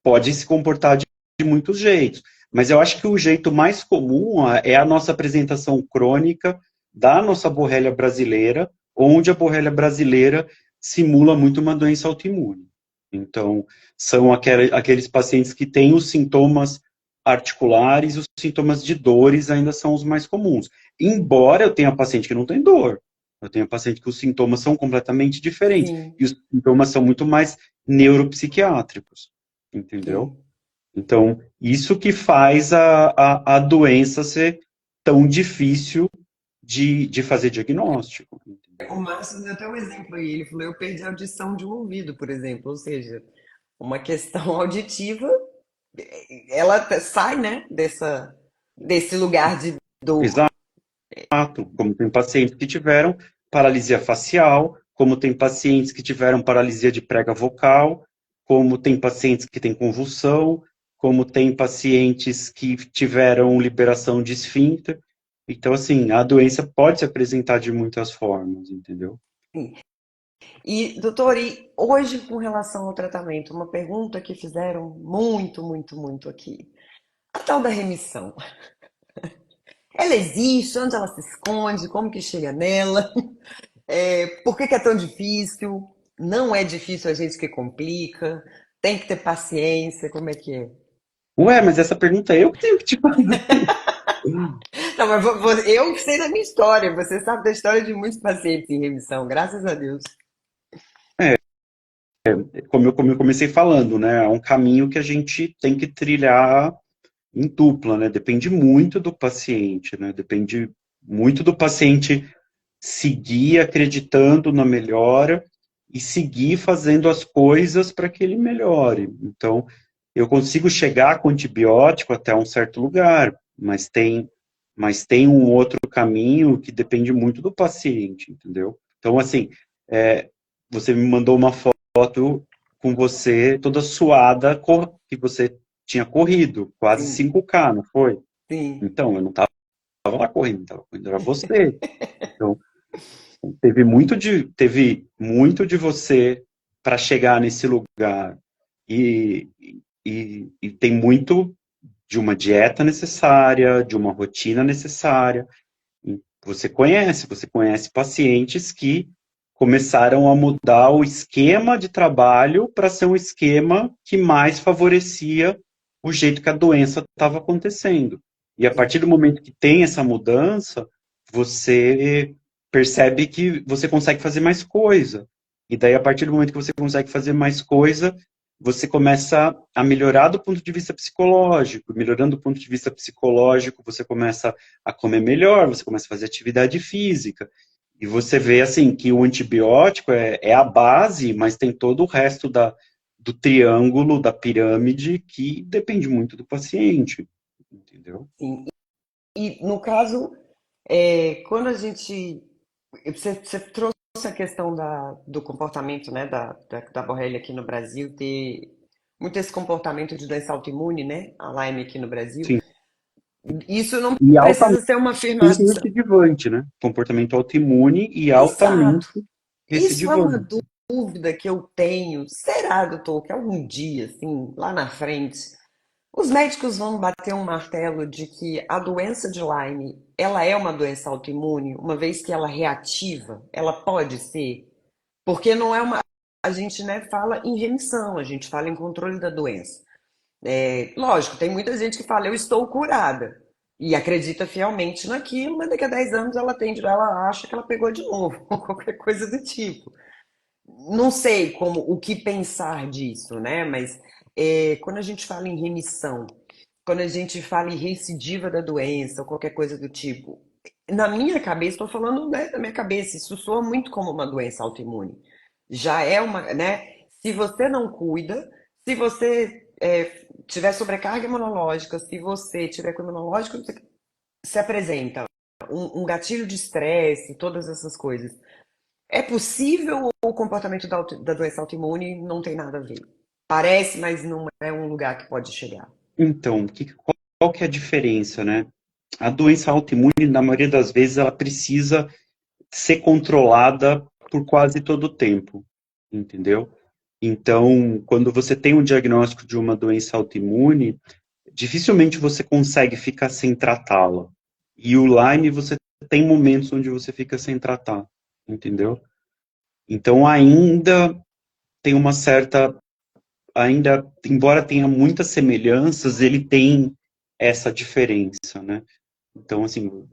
pode se comportar de muitos jeitos. Mas eu acho que o jeito mais comum é a nossa apresentação crônica da nossa borrélia brasileira, onde a borrélia brasileira simula muito uma doença autoimune. Então, são aqueles pacientes que têm os sintomas articulares, os sintomas de dores ainda são os mais comuns. Embora eu tenha paciente que não tem dor, eu tenho paciente que os sintomas são completamente diferentes, Sim, e os sintomas são muito mais neuropsiquiátricos, entendeu? sim. Então, isso que faz a doença ser tão difícil de fazer diagnóstico. O Márcio deu até um exemplo aí. Ele falou: eu perdi a audição de um ouvido, por exemplo. Ou seja, uma questão auditiva, ela sai, né, desse lugar de dor. Exato, como tem pacientes que tiveram paralisia facial, como tem pacientes que tiveram paralisia de prega vocal, como tem pacientes que têm convulsão, como tem pacientes que tiveram liberação de esfíncter. Então, assim, a doença pode se apresentar de muitas formas, entendeu? E, doutor, e hoje, com relação ao tratamento, uma pergunta que fizeram muito, muito, muito aqui. A tal da remissão, ela existe? Onde ela se esconde? Como que chega nela? Por que que é tão difícil? Não é difícil a gente que complica? Tem que ter paciência? Como é que é? Ué, mas essa pergunta eu que tenho que te fazer. Não, mas eu sei da minha história. Você sabe da história de muitos pacientes em remissão, graças a Deus. Como eu comecei falando, né? É um caminho que a gente tem que trilhar em dupla, né? Depende muito do paciente, né? Depende muito do paciente seguir acreditando na melhora e seguir fazendo as coisas para que ele melhore. Então, eu consigo chegar com antibiótico até um certo lugar, mas tem um outro caminho que depende muito do paciente, entendeu? Então, assim, você me mandou uma foto com você toda suada, que você tinha corrido, quase Sim, 5K, não foi? sim. Então, eu não estava lá correndo, estava correndo, era você. Então, teve muito de você para chegar nesse lugar. E, e tem muito de uma dieta necessária, de uma rotina necessária. E você conhece pacientes que começaram a mudar o esquema de trabalho para ser um esquema que mais favorecia o jeito que a doença estava acontecendo. E a partir do momento que tem essa mudança, você percebe que você consegue fazer mais coisa. E daí, a partir do momento que você consegue fazer mais coisa, você começa a melhorar do ponto de vista psicológico. Melhorando do ponto de vista psicológico, você começa a comer melhor, você começa a fazer atividade física. E você vê, assim, que o antibiótico é a base, mas tem todo o resto do triângulo, da pirâmide, que depende muito do paciente, entendeu? Sim. E no caso, quando a gente. Você trouxe a questão do comportamento, né, da borrelia aqui no Brasil, ter muito esse comportamento de doença autoimune, né, a Lyme aqui no Brasil. Sim. Isso não E precisa ser uma altamente afirmação. recidivante, né? Comportamento autoimune e altamente Exato. Isso é uma recidivante. dúvida que eu tenho. Será, doutor, que algum dia, assim, lá na frente, os médicos vão bater um martelo de que a doença de Lyme, ela é uma doença autoimune, uma vez que ela é reativa, ela pode ser, porque não é uma, a gente, né, fala em remissão, a gente fala em controle da doença. Lógico, tem muita gente que fala, eu estou curada. E acredita fielmente naquilo, mas daqui a 10 anos ela acha que ela pegou de novo, ou qualquer coisa do tipo. Não sei como o que pensar disso, né? Mas quando a gente fala em remissão, quando a gente fala em recidiva da doença ou qualquer coisa do tipo, na minha cabeça, estou falando, né, da minha cabeça, isso soa muito como uma doença autoimune. Já é uma, né? Se você não cuida, se você tiver sobrecarga imunológica, se você tiver com imunológico, se apresenta um gatilho de estresse, todas essas coisas. É possível ou o comportamento da doença autoimune não tem nada a ver? Parece, mas não é um lugar que pode chegar. Então, qual que é a diferença, né? A doença autoimune, na maioria das vezes, ela precisa ser controlada por quase todo o tempo, entendeu? Então, quando você tem um diagnóstico de uma doença autoimune, dificilmente você consegue ficar sem tratá-la. E o Lyme, você tem momentos onde você fica sem tratar, entendeu? Então, ainda tem uma certa, ainda, embora tenha muitas semelhanças, ele tem essa diferença, né? Então, assim,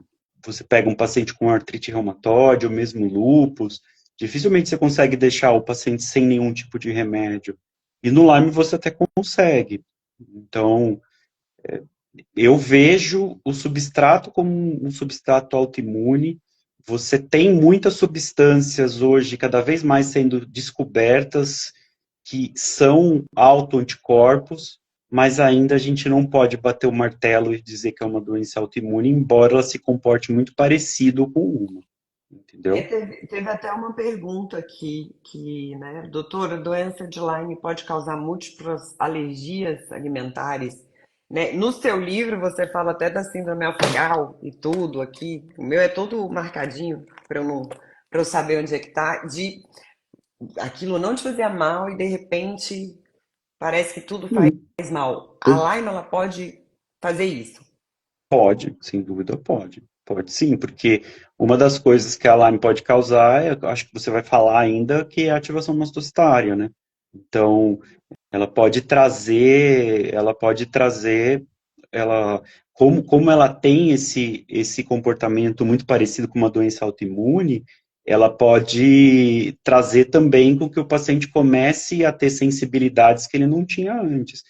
você pega um paciente com artrite reumatoide ou mesmo lúpus, dificilmente você consegue deixar o paciente sem nenhum tipo de remédio. E no Lyme você até consegue. Então, eu vejo o substrato como um substrato autoimune. Você tem muitas substâncias hoje cada vez mais sendo descobertas que são autoanticorpos, mas ainda a gente não pode bater o martelo e dizer que é uma doença autoimune, embora ela se comporte muito parecido com uma, entendeu? Teve até uma pergunta aqui que, né, doutora, doença de Lyme pode causar múltiplas alergias alimentares, né? No seu livro você fala até da síndrome alfagal e tudo aqui. O meu é todo marcadinho para eu não, para eu saber onde é que tá, de aquilo não te fazia mal e de repente parece que tudo faz Sim, mal. A Lyme ela pode fazer isso. pode, sem dúvida pode. Pode sim, porque uma das coisas que a Lyme pode causar, eu acho que você vai falar ainda, que é a ativação mastocitária, né? Então, ela pode trazer, ela, como ela tem esse comportamento muito parecido com uma doença autoimune, ela pode trazer também com que o paciente comece a ter sensibilidades que ele não tinha antes.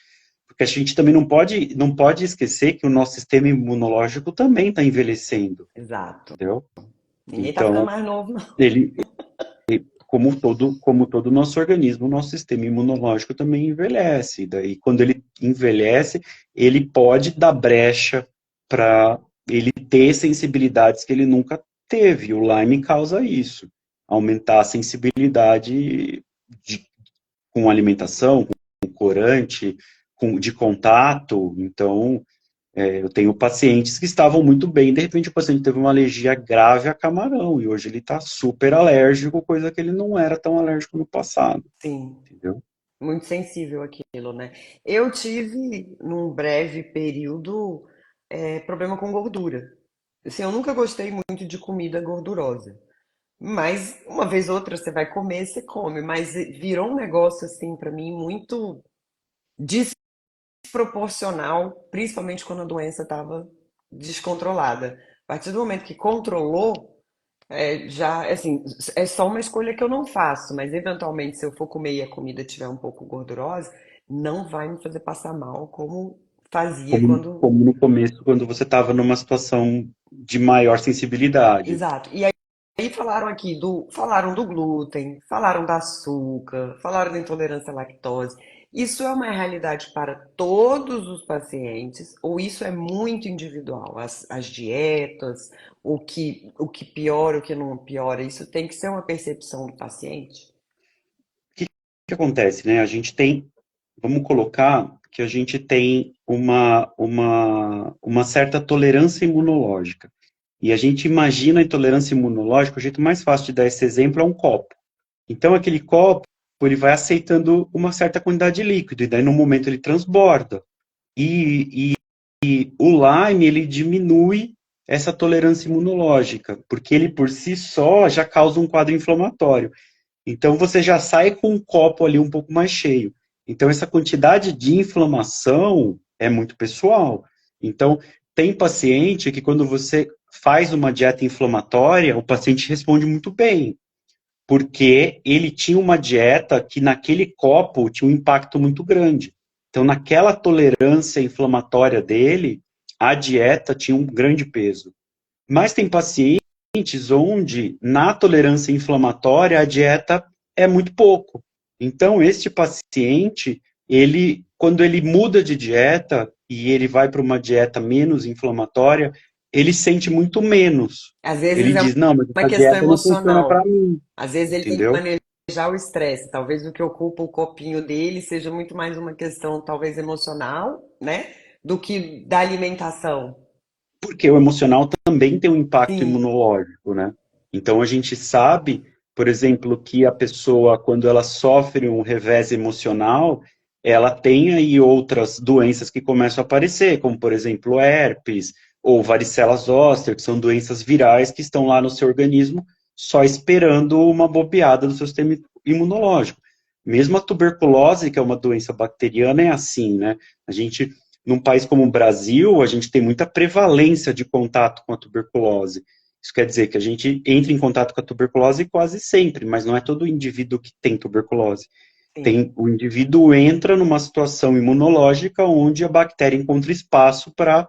Porque a gente também não pode esquecer que o nosso sistema imunológico também está envelhecendo, Exato. entendeu? Ninguém tá ficando Então, mais novo, não. ele, como todo o nosso organismo, o nosso sistema imunológico também envelhece. E daí, quando ele envelhece, ele pode dar brecha para ele ter sensibilidades que ele nunca teve. O Lyme causa isso. Aumentar a sensibilidade de, com alimentação, com corante, de contato. Então, eu tenho pacientes que estavam muito bem, de repente o paciente teve uma alergia grave a camarão, e hoje ele está super alérgico, coisa que ele não era tão alérgico no passado, Sim. entendeu? Muito sensível aquilo, né? Eu tive, num breve período, problema com gordura. Assim, eu nunca gostei muito de comida gordurosa. Mas, uma vez ou outra, você vai comer, você come. Mas virou um negócio, assim, pra mim, muito desproporcional, principalmente quando a doença estava descontrolada. A partir do momento que controlou, já, assim, é só uma escolha que eu não faço, mas eventualmente, se eu for comer e a comida tiver um pouco gordurosa, não vai me fazer passar mal como fazia Como, quando. como no começo, quando você estava numa situação de maior sensibilidade. Exato. E aí falaram aqui falaram do glúten, falaram do açúcar, falaram da intolerância à lactose. Isso é uma realidade para todos os pacientes ou isso é muito individual? As dietas, o que piora, o que não piora, isso tem que ser uma percepção do paciente? O que acontece, né? A gente tem, vamos colocar que a gente tem uma certa tolerância imunológica. E a gente imagina a intolerância imunológica, o jeito mais fácil de dar esse exemplo é um copo. Então, aquele copo, ele vai aceitando uma certa quantidade de líquido, e daí, no momento, ele transborda. E o Lyme, ele diminui essa tolerância imunológica, porque ele, por si só, já causa um quadro inflamatório. Então, você já sai com um copo ali um pouco mais cheio. Então, essa quantidade de inflamação é muito pessoal. Então, tem paciente que quando você faz uma dieta inflamatória, o paciente responde muito bem, porque ele tinha uma dieta que naquele copo tinha um impacto muito grande. Então, naquela tolerância inflamatória dele, a dieta tinha um grande peso. Mas tem pacientes onde, na tolerância inflamatória, a dieta é muito pouco. Então, este paciente, ele, quando ele muda de dieta e ele vai para uma dieta menos inflamatória, ele sente muito menos. Às Ele vezes é diz, não, mas uma essa questão dieta não funciona para emocional. mim, Às vezes ele tem que entendeu? manejar o estresse. Talvez o que ocupa o copinho dele seja muito mais uma questão, talvez emocional, né? Do que da alimentação. Porque o emocional também tem um impacto Sim, imunológico, né? Então a gente sabe, por exemplo, que a pessoa, quando ela sofre um revés emocional, ela tem aí outras doenças que começam a aparecer, como por exemplo herpes ou varicela zoster, que são doenças virais que estão lá no seu organismo só esperando uma bobeada do seu sistema imunológico. Mesmo a tuberculose, que é uma doença bacteriana, é assim, né? A gente num país como o Brasil, a gente tem muita prevalência de contato com a tuberculose. Isso quer dizer que a gente entra em contato com a tuberculose quase sempre, mas não é todo indivíduo que tem tuberculose. sim, O indivíduo entra numa situação imunológica onde a bactéria encontra espaço para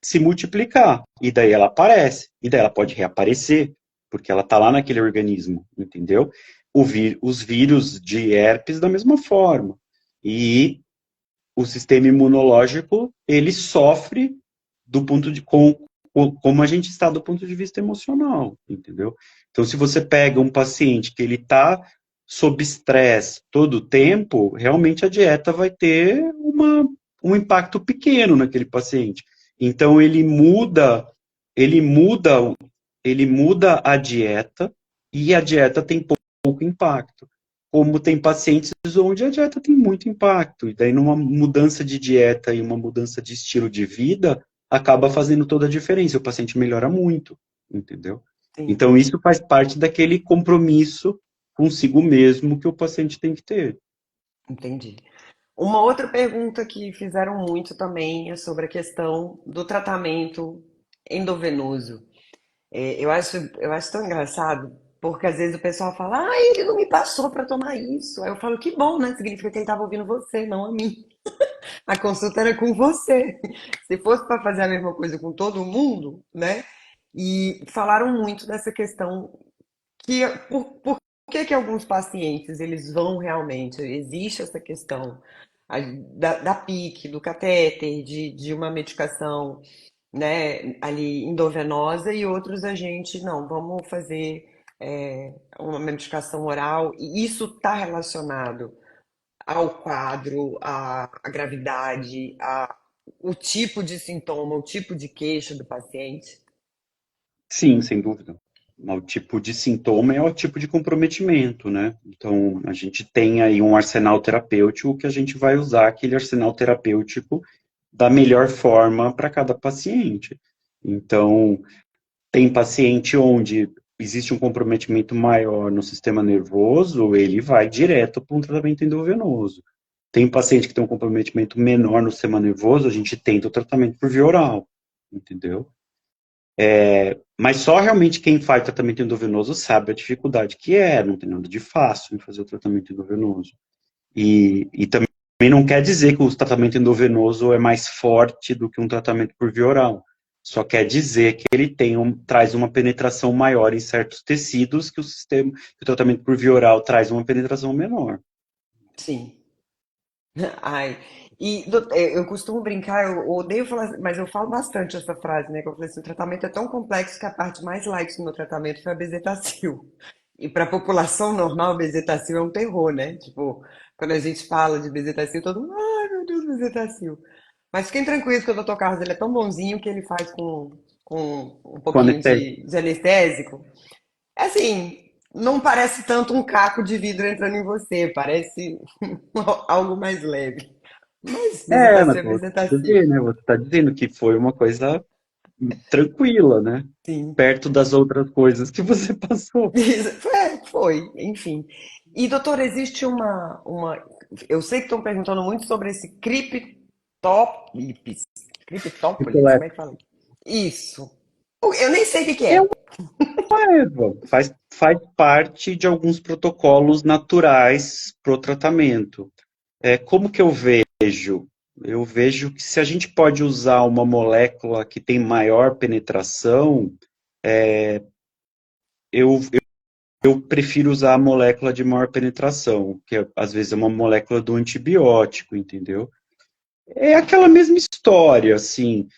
se multiplicar. E daí ela aparece. E daí ela pode reaparecer, porque ela está lá naquele organismo, entendeu? Os vírus de herpes da mesma forma. E o sistema imunológico ele sofre do ponto de como a gente está do ponto de vista emocional, entendeu? Então, se você pega um paciente que ele está sob estresse todo o tempo, realmente a dieta vai ter um impacto pequeno naquele paciente. Então, ele muda, ele muda a dieta e a dieta tem pouco impacto. Como tem pacientes onde a dieta tem muito impacto, e daí numa mudança de dieta e uma mudança de estilo de vida, acaba fazendo toda a diferença, o paciente melhora muito, entendeu? sim, Então isso faz parte daquele compromisso consigo mesmo que o paciente tem que ter. entendi. Uma outra pergunta que fizeram muito também é sobre a questão do tratamento endovenoso. Eu acho tão engraçado, porque às vezes o pessoal fala, ah, ele não me passou para tomar isso. Aí eu falo, que bom, né? Significa que ele estava ouvindo você, não a mim. A consulta era com você. Se fosse para fazer a mesma coisa com todo mundo, né? E falaram muito dessa questão que por que alguns pacientes eles vão realmente, existe essa questão da PIC, do catéter, de uma medicação, né, ali endovenosa e outros a gente não, vamos fazer uma medicação oral e isso está relacionado ao quadro, à gravidade, o tipo de sintoma, o tipo de queixa do paciente. Sim, sem dúvida. O tipo de sintoma é o tipo de comprometimento, né? Então, a gente tem aí um arsenal terapêutico que a gente vai usar aquele arsenal terapêutico da melhor forma para cada paciente. Então, tem paciente onde existe um comprometimento maior no sistema nervoso, ele vai direto para um tratamento endovenoso. Tem paciente que tem um comprometimento menor no sistema nervoso, a gente tenta o tratamento por via oral, entendeu? Mas só realmente quem faz tratamento endovenoso sabe a dificuldade que é, não tem nada de fácil em fazer o tratamento endovenoso. E também não quer dizer que o tratamento endovenoso é mais forte do que um tratamento por via oral. Só quer dizer que ele traz uma penetração maior em certos tecidos que que o tratamento por via oral traz uma penetração menor. Sim. Ai, eu costumo brincar, eu odeio falar, mas eu falo bastante essa frase, né? Que eu falei assim, o tratamento é tão complexo que a parte mais light do meu tratamento foi a bezetacil. E para a população normal, bezetacil é um terror, né? Tipo, quando a gente fala de bezetacil, todo mundo, ai meu Deus, bezetacil. Mas fiquem tranquilos que o Dr. Carlos ele é tão bonzinho que ele faz com um Com pouquinho anestésico. de anestésico. É assim, não parece tanto um caco de vidro entrando em você, parece algo mais leve. Mas Mas bezetacil é você bezetacil. vê, né? Você está dizendo que foi uma coisa tranquila, né? Sim. Perto das outras coisas que você passou. Foi, enfim. E, doutor, existe uma. Eu sei que estão perguntando muito sobre esse criptólips. Criptópolis, como Picolé é que fala? Isso. Eu nem sei o que que é é. uma erva, faz parte de alguns protocolos naturais para o tratamento. Como que eu vejo? Eu vejo que se a gente pode usar uma molécula que tem maior penetração, eu, eu prefiro usar a molécula de maior penetração, que às vezes é uma molécula do antibiótico, entendeu? É aquela mesma história, assim.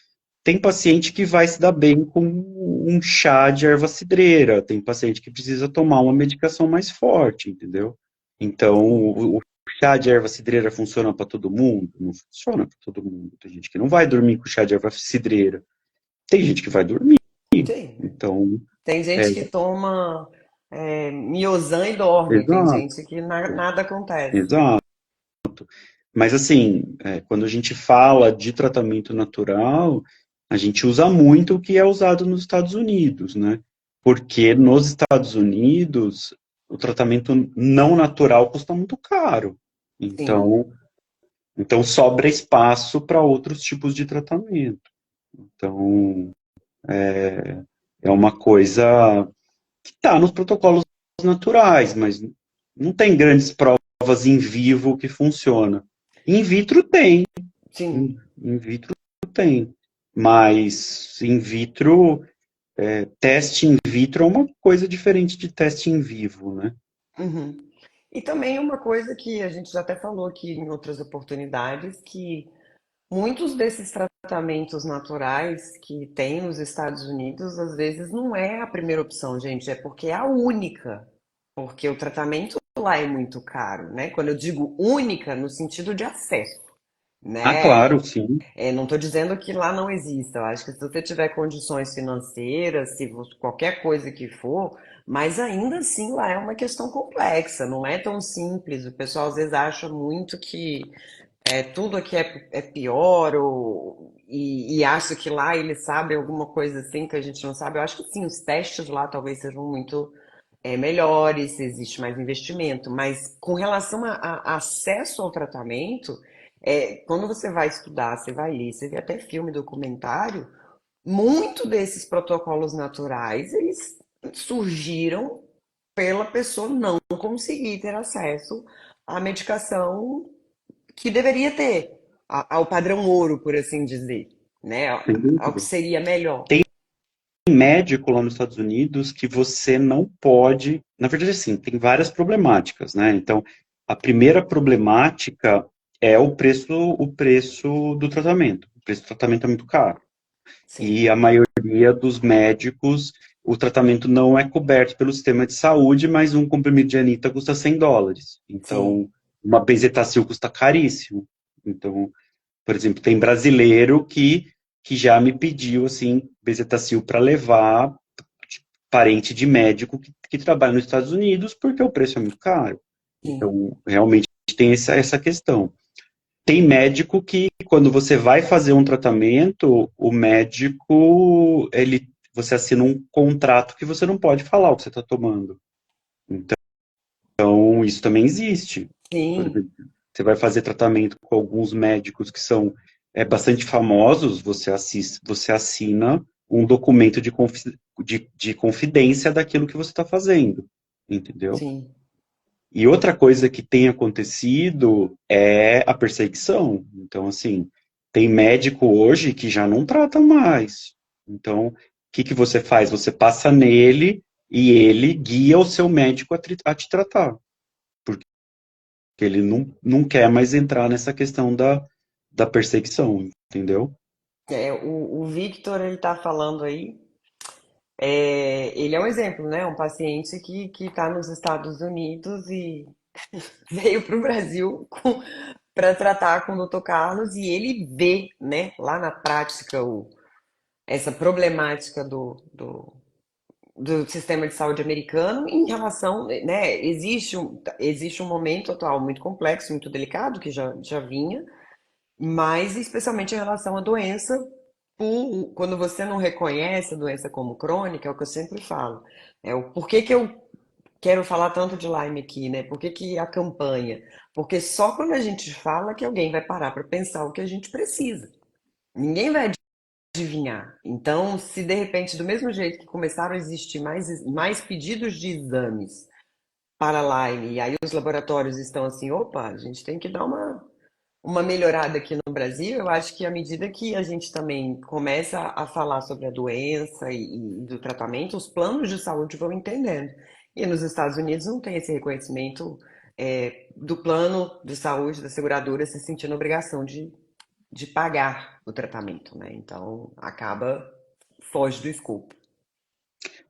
Tem paciente que vai se dar bem com um chá de erva cidreira, tem paciente que precisa tomar uma medicação mais forte, entendeu? Então, o chá de erva cidreira funciona para todo mundo? Não funciona para todo mundo. Tem gente que não vai dormir com chá de erva cidreira. Tem gente que vai dormir. Sim. Então, Tem é, gente que toma Miozan e dorme. Tem exato, gente que nada acontece. exato. Mas assim, quando a gente fala de tratamento natural, a gente usa muito o que é usado nos Estados Unidos, né? Porque nos Estados Unidos o tratamento não natural custa muito caro. Sim. Então sobra espaço para outros tipos de tratamento. Então é uma coisa que está nos protocolos naturais, mas não tem grandes provas em vivo que funciona. In vitro tem. Sim. In vitro tem, mas in vitro, teste in vitro é uma coisa diferente de teste em vivo, né? Uhum. E também uma coisa que a gente já até falou aqui em outras oportunidades, que muitos desses tratamentos naturais que tem nos Estados Unidos, às vezes não é a primeira opção, gente, é porque é a única. Porque o tratamento lá é muito caro, né? Quando eu digo única, no sentido de acesso, Ah, né? claro, sim. Não estou dizendo que lá não exista. Eu acho que se você tiver condições financeiras, se qualquer coisa que for, mas ainda assim lá é uma questão complexa, não é tão simples. O pessoal às vezes acha muito que tudo aqui é pior, e acha que lá eles sabem alguma coisa assim que a gente não sabe. Eu acho que sim, os testes lá talvez sejam muito melhores, existe mais investimento, mas com relação a acesso ao tratamento, quando você vai estudar, você vai ler, você vê até filme, documentário, muito desses protocolos naturais, eles surgiram pela pessoa não conseguir ter acesso à medicação que deveria ter, ao padrão ouro, por assim dizer, né? Sem Ao que dúvida. seria melhor. Tem médico lá nos Estados Unidos que você não pode. Na verdade, assim, tem várias problemáticas, né? Então, a primeira problemática é o preço do tratamento. O preço do tratamento é muito caro. Sim, E a maioria dos médicos, o tratamento não é coberto pelo sistema de saúde, mas um comprimido de anita custa US$ 100. sim, Então, uma benzetacil custa caríssimo. Então, por exemplo, tem brasileiro que já me pediu, assim, benzetacil para levar parente de médico que trabalha nos Estados Unidos, porque o preço é muito caro. sim. Então, realmente tem essa questão. Tem médico que, quando você vai fazer um tratamento, o médico, você assina um contrato que você não pode falar o que você está tomando. Então, isso também existe. Por Sim, exemplo, você vai fazer tratamento com alguns médicos que são bastante famosos, você assina um documento de confidência daquilo que você está fazendo, entendeu? sim. E outra coisa que tem acontecido é a perseguição. Então, assim, tem médico hoje que já não trata mais. Então, o que você faz? Você passa nele e ele guia o seu médico a te tratar. Porque ele não quer mais entrar nessa questão da perseguição, entendeu? O Victor, ele tá falando aí, ele é um exemplo, né? Um paciente que está nos Estados Unidos e veio para o Brasil para tratar com o Dr. Carlos e ele vê, né, lá na prática, essa problemática do sistema de saúde americano em relação, né, existe um momento atual muito complexo, muito delicado, que já vinha, mas especialmente em relação à doença, quando você não reconhece a doença como crônica, é o que eu sempre falo. O porquê que eu quero falar tanto de Lyme aqui, né? Por que que a campanha? Porque só quando a gente fala que alguém vai parar para pensar o que a gente precisa, Ninguém vai adivinhar. Então, se de repente, do mesmo jeito que começaram a existir mais pedidos de exames para Lyme, e aí os laboratórios estão assim, opa, a gente tem que dar uma melhorada aqui no Brasil, eu acho que à medida que a gente também começa a falar sobre a doença e do tratamento, os planos de saúde vão entendendo. E nos Estados Unidos não tem esse reconhecimento do plano de saúde da seguradora se sentindo obrigação de pagar o tratamento, né? Então acaba, foge do escopo.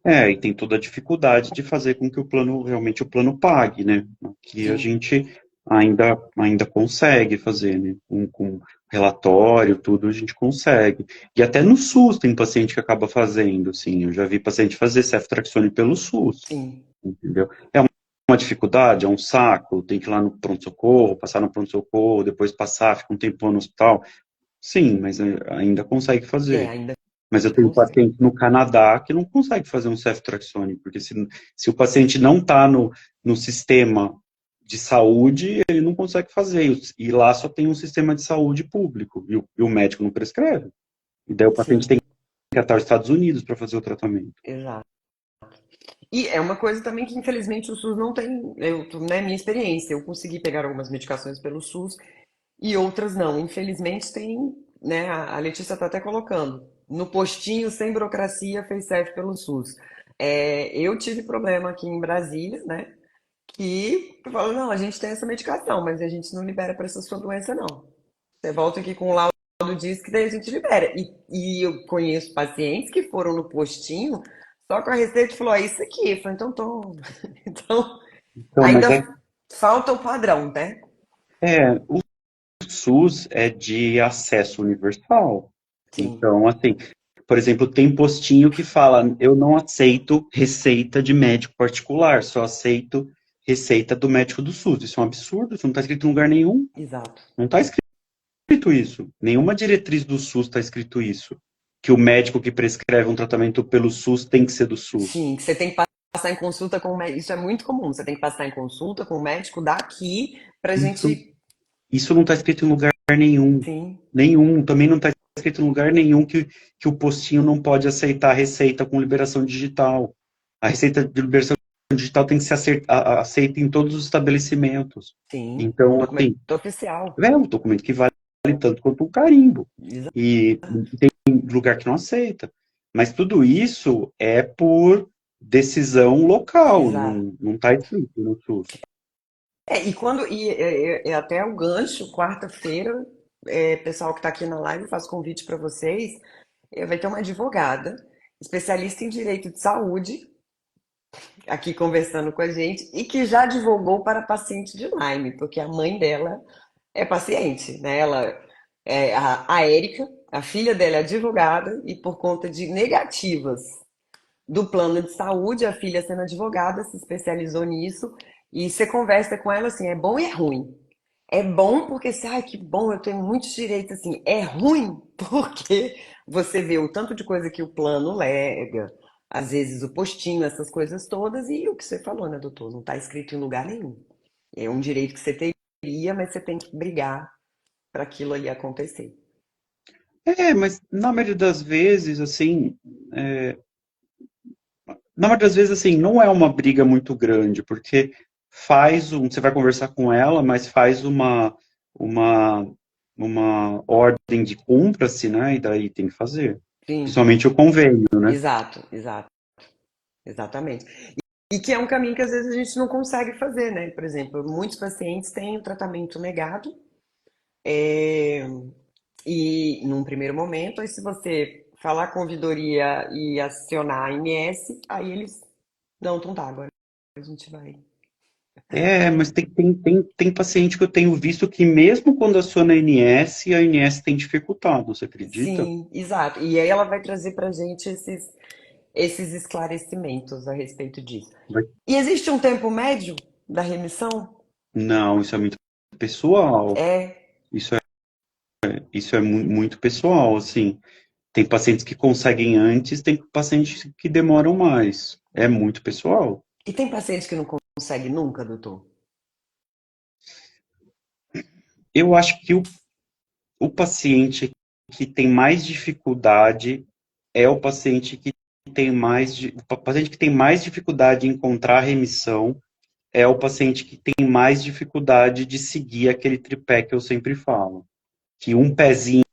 E tem toda a dificuldade de fazer com que o plano, realmente o plano pague, né? Que a Sim, gente ainda consegue fazer, né? Com relatório, tudo a gente consegue. E até no SUS tem paciente que acaba fazendo, assim. Eu já vi paciente fazer ceftriaxone pelo SUS, sim, entendeu? É uma dificuldade, é um saco, tem que ir lá no pronto-socorro, passar no pronto-socorro, depois passar, fica um tempo no hospital. Sim, mas ainda consegue fazer. ainda Mas eu tenho consegue. paciente no Canadá que não consegue fazer um ceftriaxone, porque se o paciente não está no sistema de saúde, ele não consegue fazer. E lá só tem um sistema de saúde público, e o médico não prescreve. E daí o paciente tem Sim, que ir até os Estados Unidos para fazer o tratamento. exato. E é uma coisa também que, infelizmente, o SUS não tem. Né, minha experiência, eu consegui pegar algumas medicações pelo SUS e outras não. Infelizmente, tem. Né, a Letícia está até colocando. No postinho, sem burocracia, fez CEF pelo SUS. Eu tive problema aqui em Brasília, né? Que falou: não, a gente tem essa medicação, mas a gente não libera para essa sua doença, não. Você volta aqui com o laudo diz que daí a gente libera. E eu conheço pacientes que foram no postinho só com a receita e falou, é isso aqui. Eu falei, então toma. Então, Então, mas ainda falta o padrão, né? o SUS é de acesso universal. Sim, Então, assim, por exemplo, tem postinho que fala, eu não aceito receita de médico particular, só aceito receita do médico do SUS. Isso é um absurdo, isso não está escrito em lugar nenhum. exato. Não está escrito isso. Nenhuma diretriz do SUS está escrito isso. Que o médico que prescreve um tratamento pelo SUS tem que ser do SUS. Sim, você tem que passar em consulta com o médico. Isso é muito comum. Você tem que passar em consulta com o médico daqui pra Isso, gente. isso não está escrito em lugar nenhum. Sim, Nenhum. Também não está escrito em lugar nenhum que o postinho não pode aceitar receita com liberação digital. A receita de liberação digital tem que ser aceita em todos os estabelecimentos. sim. Então, Documento assim, oficial. é um documento que vale tanto quanto um carimbo. Exato. E tem lugar que não aceita. Mas tudo isso é por decisão local, Exato. não está escrito no SUS. E quando. E até o gancho, quarta-feira, pessoal que está aqui na live, eu faço convite para vocês. Vai ter uma advogada, especialista em direito de saúde, aqui conversando com a gente, e que já advogou para paciente de Lyme, porque a mãe dela é paciente, né? Ela é a Érica, a filha dela é advogada, e por conta de negativas do plano de saúde, a filha sendo advogada, se especializou nisso, e você conversa com ela assim, é bom e é ruim. É bom porque, assim, ai, que bom, eu tenho muitos direitos, assim. É ruim porque você vê o tanto de coisa que o plano lega, às vezes o postinho, essas coisas todas, e o que você falou, né, doutor? Não está escrito em lugar nenhum. É um direito que você teria, mas você tem que brigar para aquilo ali acontecer. Mas na maioria das vezes, assim, na maioria das vezes, assim, não é uma briga muito grande, porque você vai conversar com ela, mas faz uma, uma ordem de cumpra-se, né? E daí tem que fazer. Sim, Principalmente o convênio, né? exato, exato, exatamente. E que é um caminho que às vezes a gente não consegue fazer, né? Por exemplo, muitos pacientes têm o tratamento negado, é, e num primeiro momento, aí se você falar com a ouvidoria e acionar a ANS, aí eles, não, então tá, agora a gente vai. Mas tem paciente que eu tenho visto que mesmo quando aciona a ANS tem dificultado, você acredita? Sim, exato. E aí ela vai trazer pra gente esses esclarecimentos a respeito disso. Vai- E existe um tempo médio da remissão? Não, isso é muito pessoal. É. Isso isso é muito pessoal, assim. Tem pacientes que conseguem antes, tem pacientes que demoram mais. É muito pessoal. E tem paciente que não consegue nunca, doutor? Eu acho que o paciente que tem mais dificuldade é o paciente que tem o paciente que tem mais dificuldade em encontrar remissão é o paciente que tem mais dificuldade de seguir aquele tripé que eu sempre falo. Que um pezinho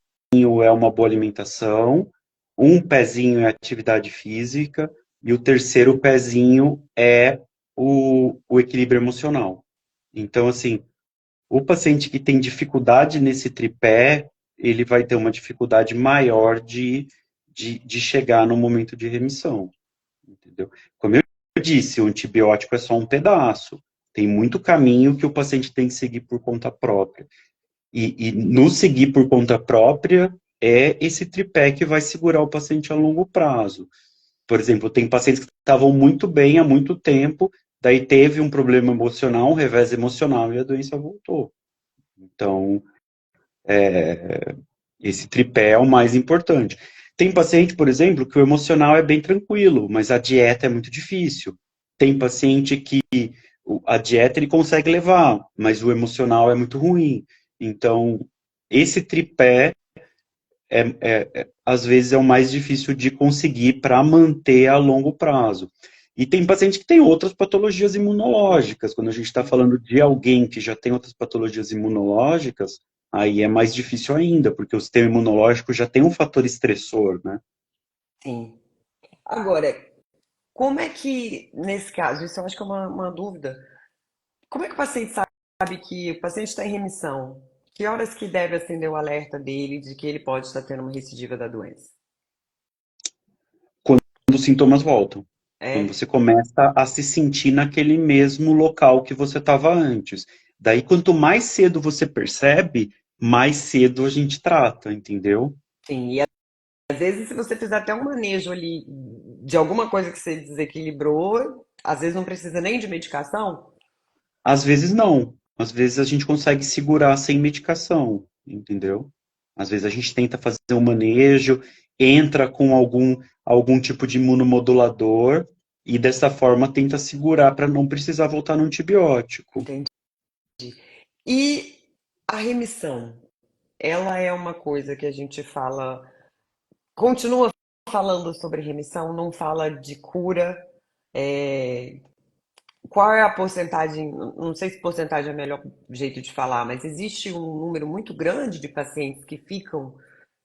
é uma boa alimentação, um pezinho é atividade física, e o terceiro pezinho é o equilíbrio emocional. Então, assim, o paciente que tem dificuldade nesse tripé, ele vai ter uma dificuldade maior de chegar no momento de remissão, entendeu? Como eu disse, o antibiótico é só um pedaço. Tem muito caminho que o paciente tem que seguir por conta própria. E no seguir por conta própria, é esse tripé que vai segurar o paciente a longo prazo. Por exemplo, tem pacientes que estavam muito bem há muito tempo, daí teve um problema emocional, um revés emocional, e a doença voltou. Então, esse tripé é o mais importante. Tem paciente, por exemplo, que o emocional é bem tranquilo, mas a dieta é muito difícil. Tem paciente que a dieta ele consegue levar, mas o emocional é muito ruim. Então, esse tripé, às vezes, é o mais difícil de conseguir para manter a longo prazo. E tem paciente que tem outras patologias imunológicas. Quando a gente está falando de alguém que já tem outras patologias imunológicas, aí é mais difícil ainda, porque o sistema imunológico já tem um fator estressor, né? Sim. Agora, como é que, nesse caso, isso eu acho que é uma dúvida, como é que o paciente sabe que o paciente está em remissão? Que horas que deve acender o alerta dele de que ele pode estar tendo uma recidiva da doença? Quando os sintomas voltam. Quando É? você começa a se sentir naquele mesmo local que você estava antes. Daí, quanto mais cedo você percebe, mais cedo a gente trata, entendeu? Sim, e às vezes se você fizer até um manejo ali de alguma coisa que você desequilibrou, às vezes não precisa nem de medicação. Às vezes não. Às vezes a gente consegue segurar sem medicação, entendeu? Às vezes a gente tenta fazer um manejo, entra com algum tipo de imunomodulador e dessa forma tenta segurar para não precisar voltar no antibiótico. Entendi. E a remissão, ela é uma coisa que a gente fala, continua falando sobre remissão, não fala de cura. É, qual é a porcentagem? Não sei se porcentagem é o melhor jeito de falar, mas existe um número muito grande de pacientes que ficam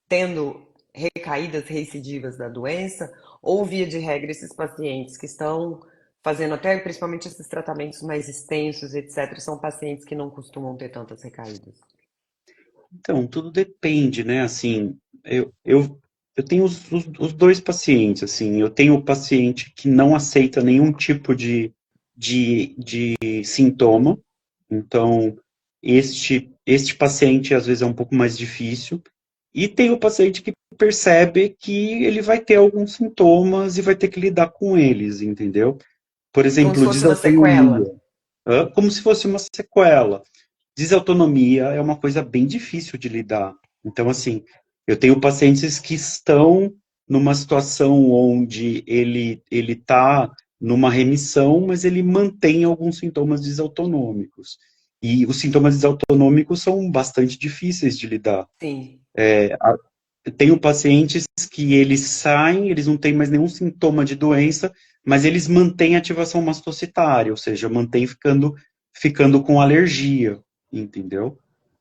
tendo recaídas recidivas da doença, ou via de regra, esses pacientes que estão fazendo até principalmente esses tratamentos mais extensos, etc., são pacientes que não costumam ter tantas recaídas. Então, tudo depende, né? Assim, eu tenho os dois pacientes, assim, eu tenho o paciente que não aceita nenhum tipo de sintoma, então este paciente às vezes é um pouco mais difícil, e tem o paciente que percebe que ele vai ter alguns sintomas e vai ter que lidar com eles, entendeu? Por Como se exemplo, fosse uma sequela. desautonomia, como se fosse uma sequela. Desautonomia é uma coisa bem difícil de lidar. Então, assim, eu tenho pacientes que estão numa situação onde ele está numa remissão, mas ele mantém alguns sintomas desautonômicos. E os sintomas desautonômicos são bastante difíceis de lidar. Sim. Eu tenho pacientes que eles saem, eles não têm mais nenhum sintoma de doença, mas eles mantêm ativação mastocitária, ou seja, mantêm ficando com alergia, entendeu?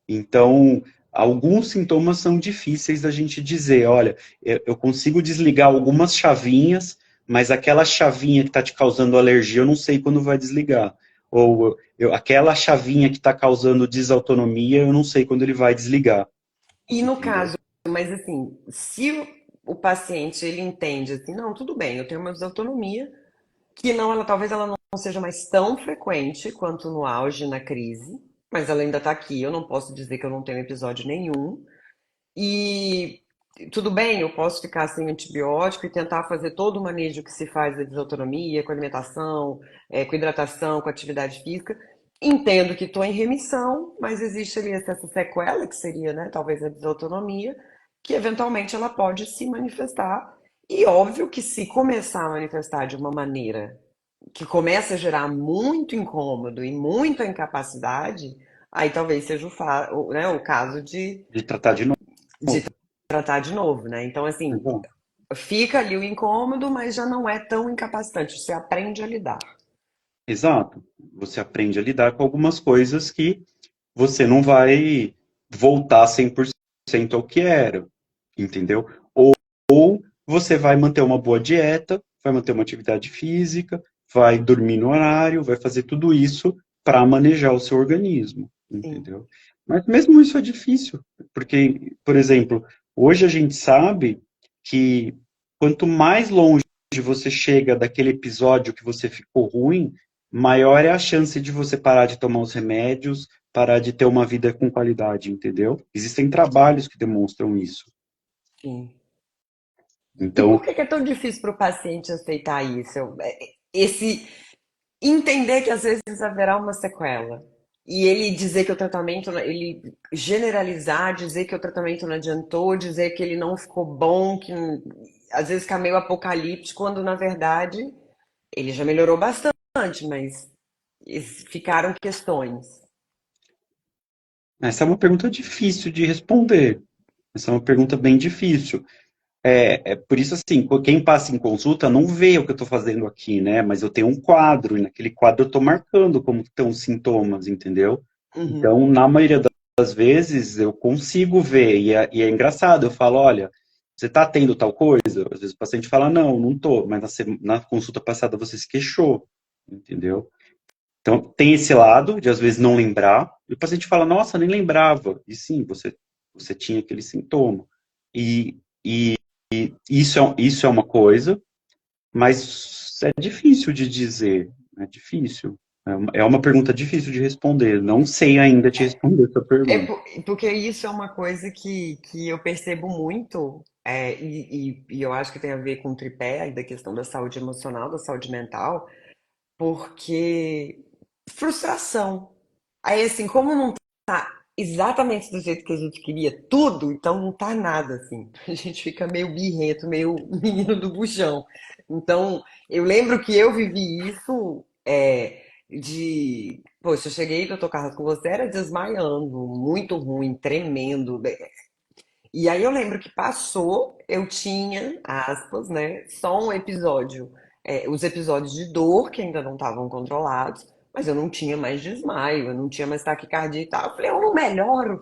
Então, alguns sintomas são difíceis da gente dizer, olha, eu consigo desligar algumas chavinhas, mas aquela chavinha que está te causando alergia, eu não sei quando vai desligar. Ou aquela chavinha que está causando desautonomia, eu não sei quando ele vai desligar, E no entendeu? caso, mas assim, se o paciente ele entende assim, não, tudo bem, eu tenho uma desautonomia, que não, ela talvez ela não seja mais tão frequente quanto no auge, na crise, mas ela ainda está aqui, eu não posso dizer que eu não tenho episódio nenhum. E tudo bem, eu posso ficar sem antibiótico e tentar fazer todo o manejo que se faz da desautonomia, com alimentação, com hidratação, com atividade física. Entendo que estou em remissão, mas existe ali essa sequela, que seria, né, talvez a desautonomia, que eventualmente ela pode se manifestar. E óbvio que se começar a manifestar de uma maneira que começa a gerar muito incômodo e muita incapacidade, aí talvez seja né, o caso De tratar de de novo. tratar de novo, né? Então, assim, Exato. fica ali o incômodo, mas já não é tão incapacitante. Você aprende a lidar. Exato. Você aprende a lidar com algumas coisas que você não vai voltar 100% ao que era, entendeu? Ou você vai manter uma boa dieta, vai manter uma atividade física, vai dormir no horário, vai fazer tudo isso para manejar o seu organismo, Sim, entendeu? Mas mesmo isso é difícil, porque, por exemplo, hoje a gente sabe que quanto mais longe você chega daquele episódio que você ficou ruim, maior é a chance de você parar de tomar os remédios, parar de ter uma vida com qualidade, entendeu? Existem trabalhos que demonstram isso. sim. E Então, por que que é tão difícil para o paciente aceitar isso? Esse entender que às vezes haverá uma sequela. E ele dizer que o tratamento, ele generalizar, dizer que o tratamento não adiantou, dizer que ele não ficou bom, que às vezes fica meio apocalíptico, quando na verdade ele já melhorou bastante, mas ficaram questões. essa é uma pergunta difícil de responder. Essa é uma pergunta bem difícil. É por isso, assim, quem passa em consulta não vê o que eu estou fazendo aqui, né? Mas eu tenho um quadro, e naquele quadro eu estou marcando como estão os sintomas, entendeu? Uhum. Então, na maioria das vezes, eu consigo ver, e é engraçado, eu falo, olha, você está tendo tal coisa? Às vezes o paciente fala, não, não estou, mas na consulta passada você se queixou, entendeu? Então, tem esse lado de às vezes não lembrar, e o paciente fala, nossa, nem lembrava. E sim, você tinha aquele sintoma. E isso é uma coisa, mas é difícil de dizer, é difícil. É uma pergunta difícil de responder. Não sei ainda te responder essa pergunta. Porque isso é uma coisa que eu percebo muito, e eu acho que tem a ver com o tripé aí da questão da saúde emocional, da saúde mental, porque frustração. Aí, assim, como não tá exatamente do jeito que a gente queria tudo, então não tá nada, assim. A gente fica meio birrento, meio menino do buchão. Então, eu lembro que eu vivi isso, poxa, eu cheguei do autocarro com você, era desmaiando, muito ruim, tremendo. E aí eu lembro que passou, eu tinha, aspas, né, só um episódio, os episódios de dor que ainda não estavam controlados, mas eu não tinha mais desmaio, eu não tinha mais taquicardia e tal. Eu falei, eu não melhoro.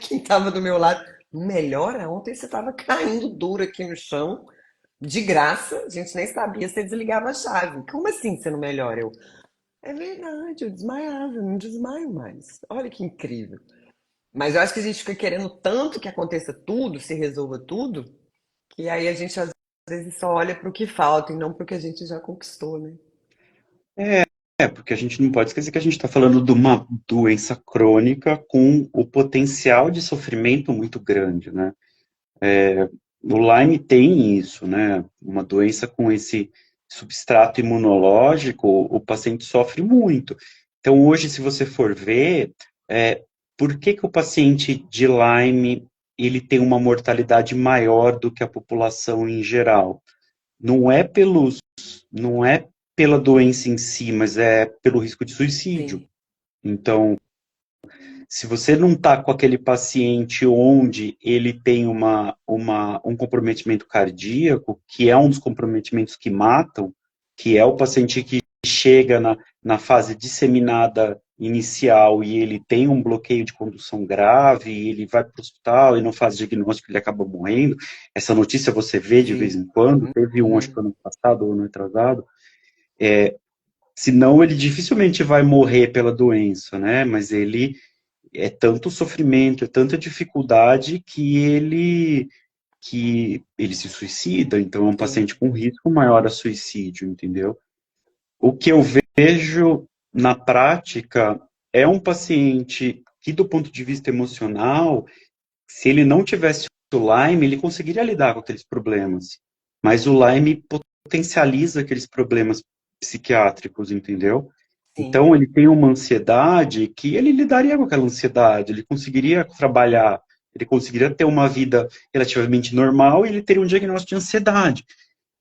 Quem estava do meu lado, não melhora? Ontem você estava caindo duro aqui no chão, de graça, a gente nem sabia se você desligava a chave. Como assim você não melhora? É verdade, eu desmaiava, eu não desmaio mais. Olha que incrível. Mas eu acho que a gente fica querendo tanto que aconteça tudo, se resolva tudo, que aí a gente às vezes só olha para o que falta e não para o que a gente já conquistou, né? Porque a gente não pode esquecer que a gente está falando de uma doença crônica com o potencial de sofrimento muito grande, né? O Lyme tem isso, né? Uma doença com esse substrato imunológico, o paciente sofre muito. Então, hoje, se você for ver, por que que o paciente de Lyme ele tem uma mortalidade maior do que a população em geral? Não é não é pela doença em si, mas é pelo risco de suicídio. Sim, Então, se você não está com aquele paciente onde ele tem um comprometimento cardíaco, que é um dos comprometimentos que matam, que é o paciente que chega na fase disseminada inicial e ele tem um bloqueio de condução grave, e ele vai para o hospital e não faz diagnóstico, ele acaba morrendo. Essa notícia você vê de vez sim. em quando, teve um, acho que ano passado ou ano atrasado, senão ele dificilmente vai morrer pela doença, né? Mas ele é tanto sofrimento, é tanta dificuldade que ele se suicida, então é um Sim, paciente com risco maior a suicídio, entendeu? O que eu vejo na prática é um paciente que, do ponto de vista emocional, se ele não tivesse o Lyme, ele conseguiria lidar com aqueles problemas. Mas o Lyme potencializa aqueles problemas psiquiátricos, entendeu? sim. Então, ele tem uma ansiedade que ele lidaria com aquela ansiedade, ele conseguiria trabalhar, ele conseguiria ter uma vida relativamente normal e ele teria um diagnóstico de ansiedade.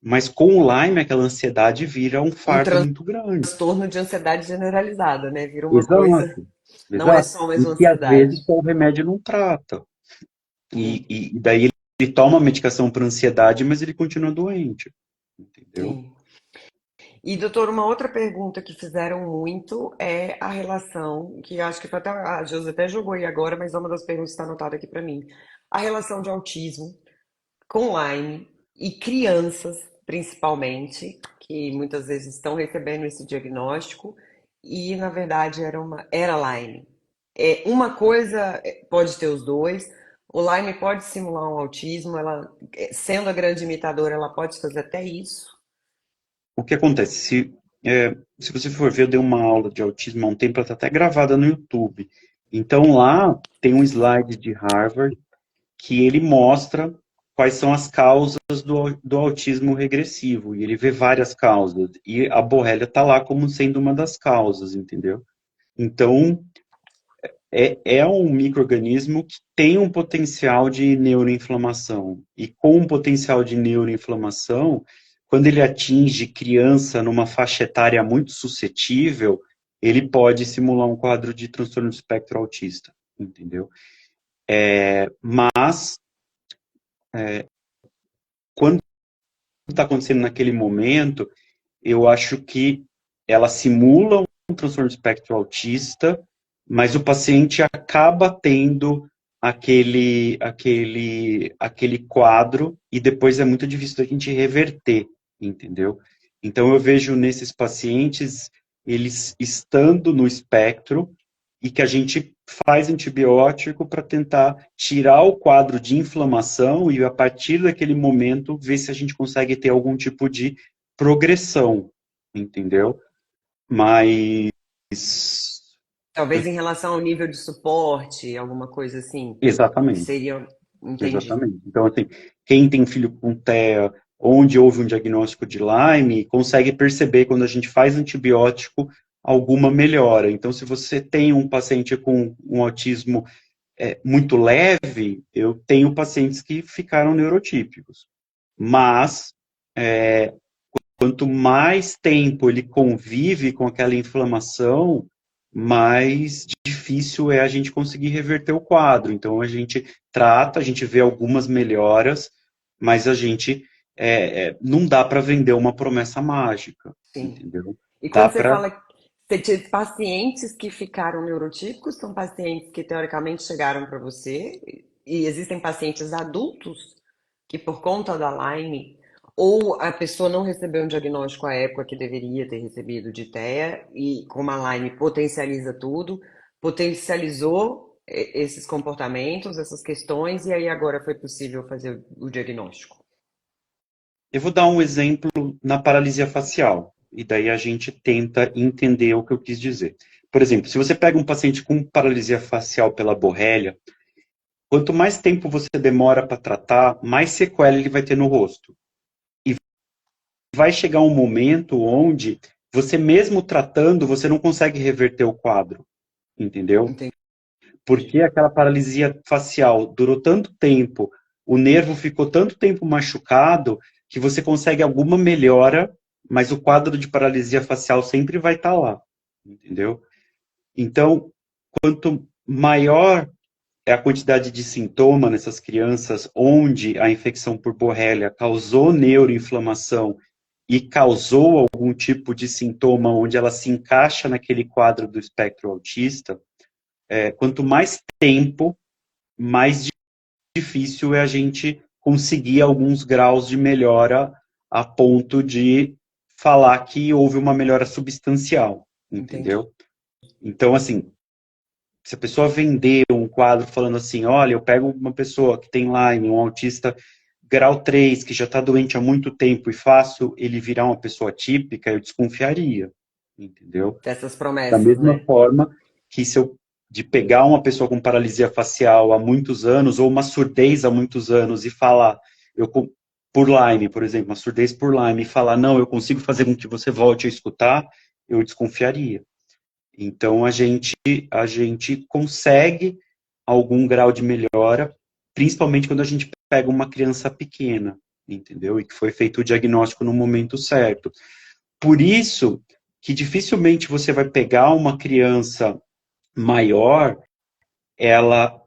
Mas com o Lyme, aquela ansiedade vira um Um fardo muito grande. transtorno de ansiedade generalizada, né? Vira uma coisa, Exato, não é exato. só mais E uma que às ansiedade. vezes só o remédio não trata. Sim, E daí toma medicação para ansiedade, mas ele continua doente, entendeu? Sim. E, doutor, uma outra pergunta que fizeram muito é a relação, que acho que foi até, a Josi até jogou aí agora, mas é uma das perguntas que está anotada aqui para mim. A relação de autismo com Lyme e crianças, principalmente, que muitas vezes estão recebendo esse diagnóstico e, na verdade, era Lyme. Uma coisa pode ter os dois. O Lyme pode simular um autismo, ela, sendo a grande imitadora, ela pode fazer até isso. O que acontece? Se você for ver, eu dei uma aula de autismo há um tempo, ela está até gravada no YouTube. Então lá tem um slide de Harvard que ele mostra quais são as causas do autismo regressivo. E ele vê várias causas. E a borrelia está lá como sendo uma das causas, entendeu? Então, é um micro-organismo que tem um potencial de neuroinflamação. E com um potencial de neuroinflamação, quando ele atinge criança numa faixa etária muito suscetível, ele pode simular um quadro de transtorno do espectro autista, entendeu? Mas, quando está acontecendo naquele momento, eu acho que ela simula um transtorno do espectro autista, mas o paciente acaba tendo aquele quadro e depois é muito difícil da gente reverter, entendeu? Então eu vejo nesses pacientes eles estando no espectro e que a gente faz antibiótico para tentar tirar o quadro de inflamação e a partir daquele momento ver se a gente consegue ter algum tipo de progressão, entendeu? Mas Talvez em relação ao nível de suporte, alguma coisa assim, que exatamente, seria. Entendi. exatamente. Então, assim, quem tem filho com TEA, onde houve um diagnóstico de Lyme, consegue perceber quando a gente faz antibiótico alguma melhora. Então, se você tem um paciente com um autismo muito leve, eu tenho pacientes que ficaram neurotípicos. Mas, quanto mais tempo ele convive com aquela inflamação, mais difícil é a gente conseguir reverter o quadro. Então, a gente trata, a gente vê algumas melhoras, mas a gente não dá para vender uma promessa mágica, Sim. entendeu? E Dá quando você para. fala que você teve pacientes que ficaram neurotípicos, são pacientes que teoricamente chegaram para você, e existem pacientes adultos que, por conta da Lyme, ou a pessoa não recebeu um diagnóstico à época que deveria ter recebido de TEA, e como a Lyme potencializa tudo, potencializou esses comportamentos, essas questões, e aí agora foi possível fazer o diagnóstico. Eu vou dar um exemplo na paralisia facial, e daí a gente tenta entender o que eu quis dizer. Por exemplo, se você pega um paciente com paralisia facial pela borrélia, quanto mais tempo você demora para tratar, mais sequela ele vai ter no rosto. E vai chegar um momento onde você mesmo tratando, você não consegue reverter o quadro, entendeu? Entendi. Porque aquela paralisia facial durou tanto tempo, o nervo ficou tanto tempo machucado, que você consegue alguma melhora, mas o quadro de paralisia facial sempre vai estar lá, entendeu? Então, quanto maior é a quantidade de sintoma nessas crianças onde a infecção por borrélia causou neuroinflamação e causou algum tipo de sintoma onde ela se encaixa naquele quadro do espectro autista, quanto mais tempo, mais difícil é a gente conseguir alguns graus de melhora a ponto de falar que houve uma melhora substancial, Entendi. entendeu? Então, assim, se a pessoa vender um quadro falando assim, olha, eu pego uma pessoa que tem Lyme, um autista grau 3, que já está doente há muito tempo e faço ele virar uma pessoa típica, eu desconfiaria, entendeu? Dessas Da promessas, mesma né? forma que se eu de pegar uma pessoa com paralisia facial há muitos anos, ou uma surdez há muitos anos, e falar, eu, por Lyme, por exemplo, uma surdez por Lyme, e falar, não, eu consigo fazer com que você volte a escutar, eu desconfiaria. Então, a gente consegue algum grau de melhora, principalmente quando a gente pega uma criança pequena, entendeu? E que foi feito o diagnóstico no momento certo. Por isso que dificilmente você vai pegar uma criança maior, ela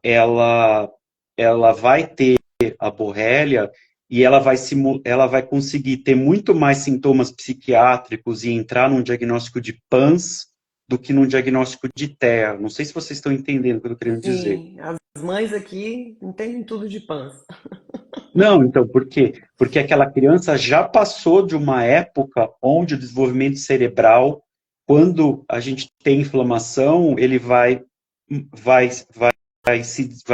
vai ter ter a borrélia e ela vai conseguir ter muito mais sintomas psiquiátricos e entrar num diagnóstico de PANS do que num diagnóstico de TEA. Não sei se vocês estão entendendo o que eu estou querendo dizer. Sim, as mães aqui entendem tudo de pança. Não, então, por quê? Porque aquela criança já passou de uma época onde o desenvolvimento cerebral, quando a gente tem inflamação, ele vai, vai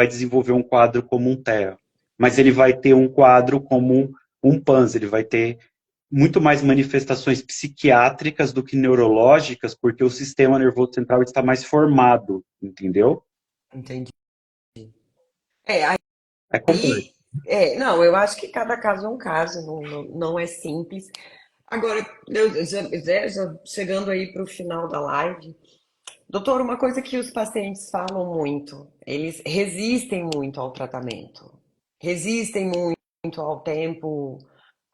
desenvolver um quadro como um TEA. Mas ele vai ter um quadro como um PANS, ele vai ter muito mais manifestações psiquiátricas do que neurológicas, porque o sistema nervoso central está mais formado, entendeu? Entendi. É, É complexo. aí, não, eu acho que cada caso é um caso, não é simples. Agora, já chegando aí para o final da live, doutor, uma coisa que os pacientes falam muito, eles resistem muito ao tratamento, resistem muito ao tempo,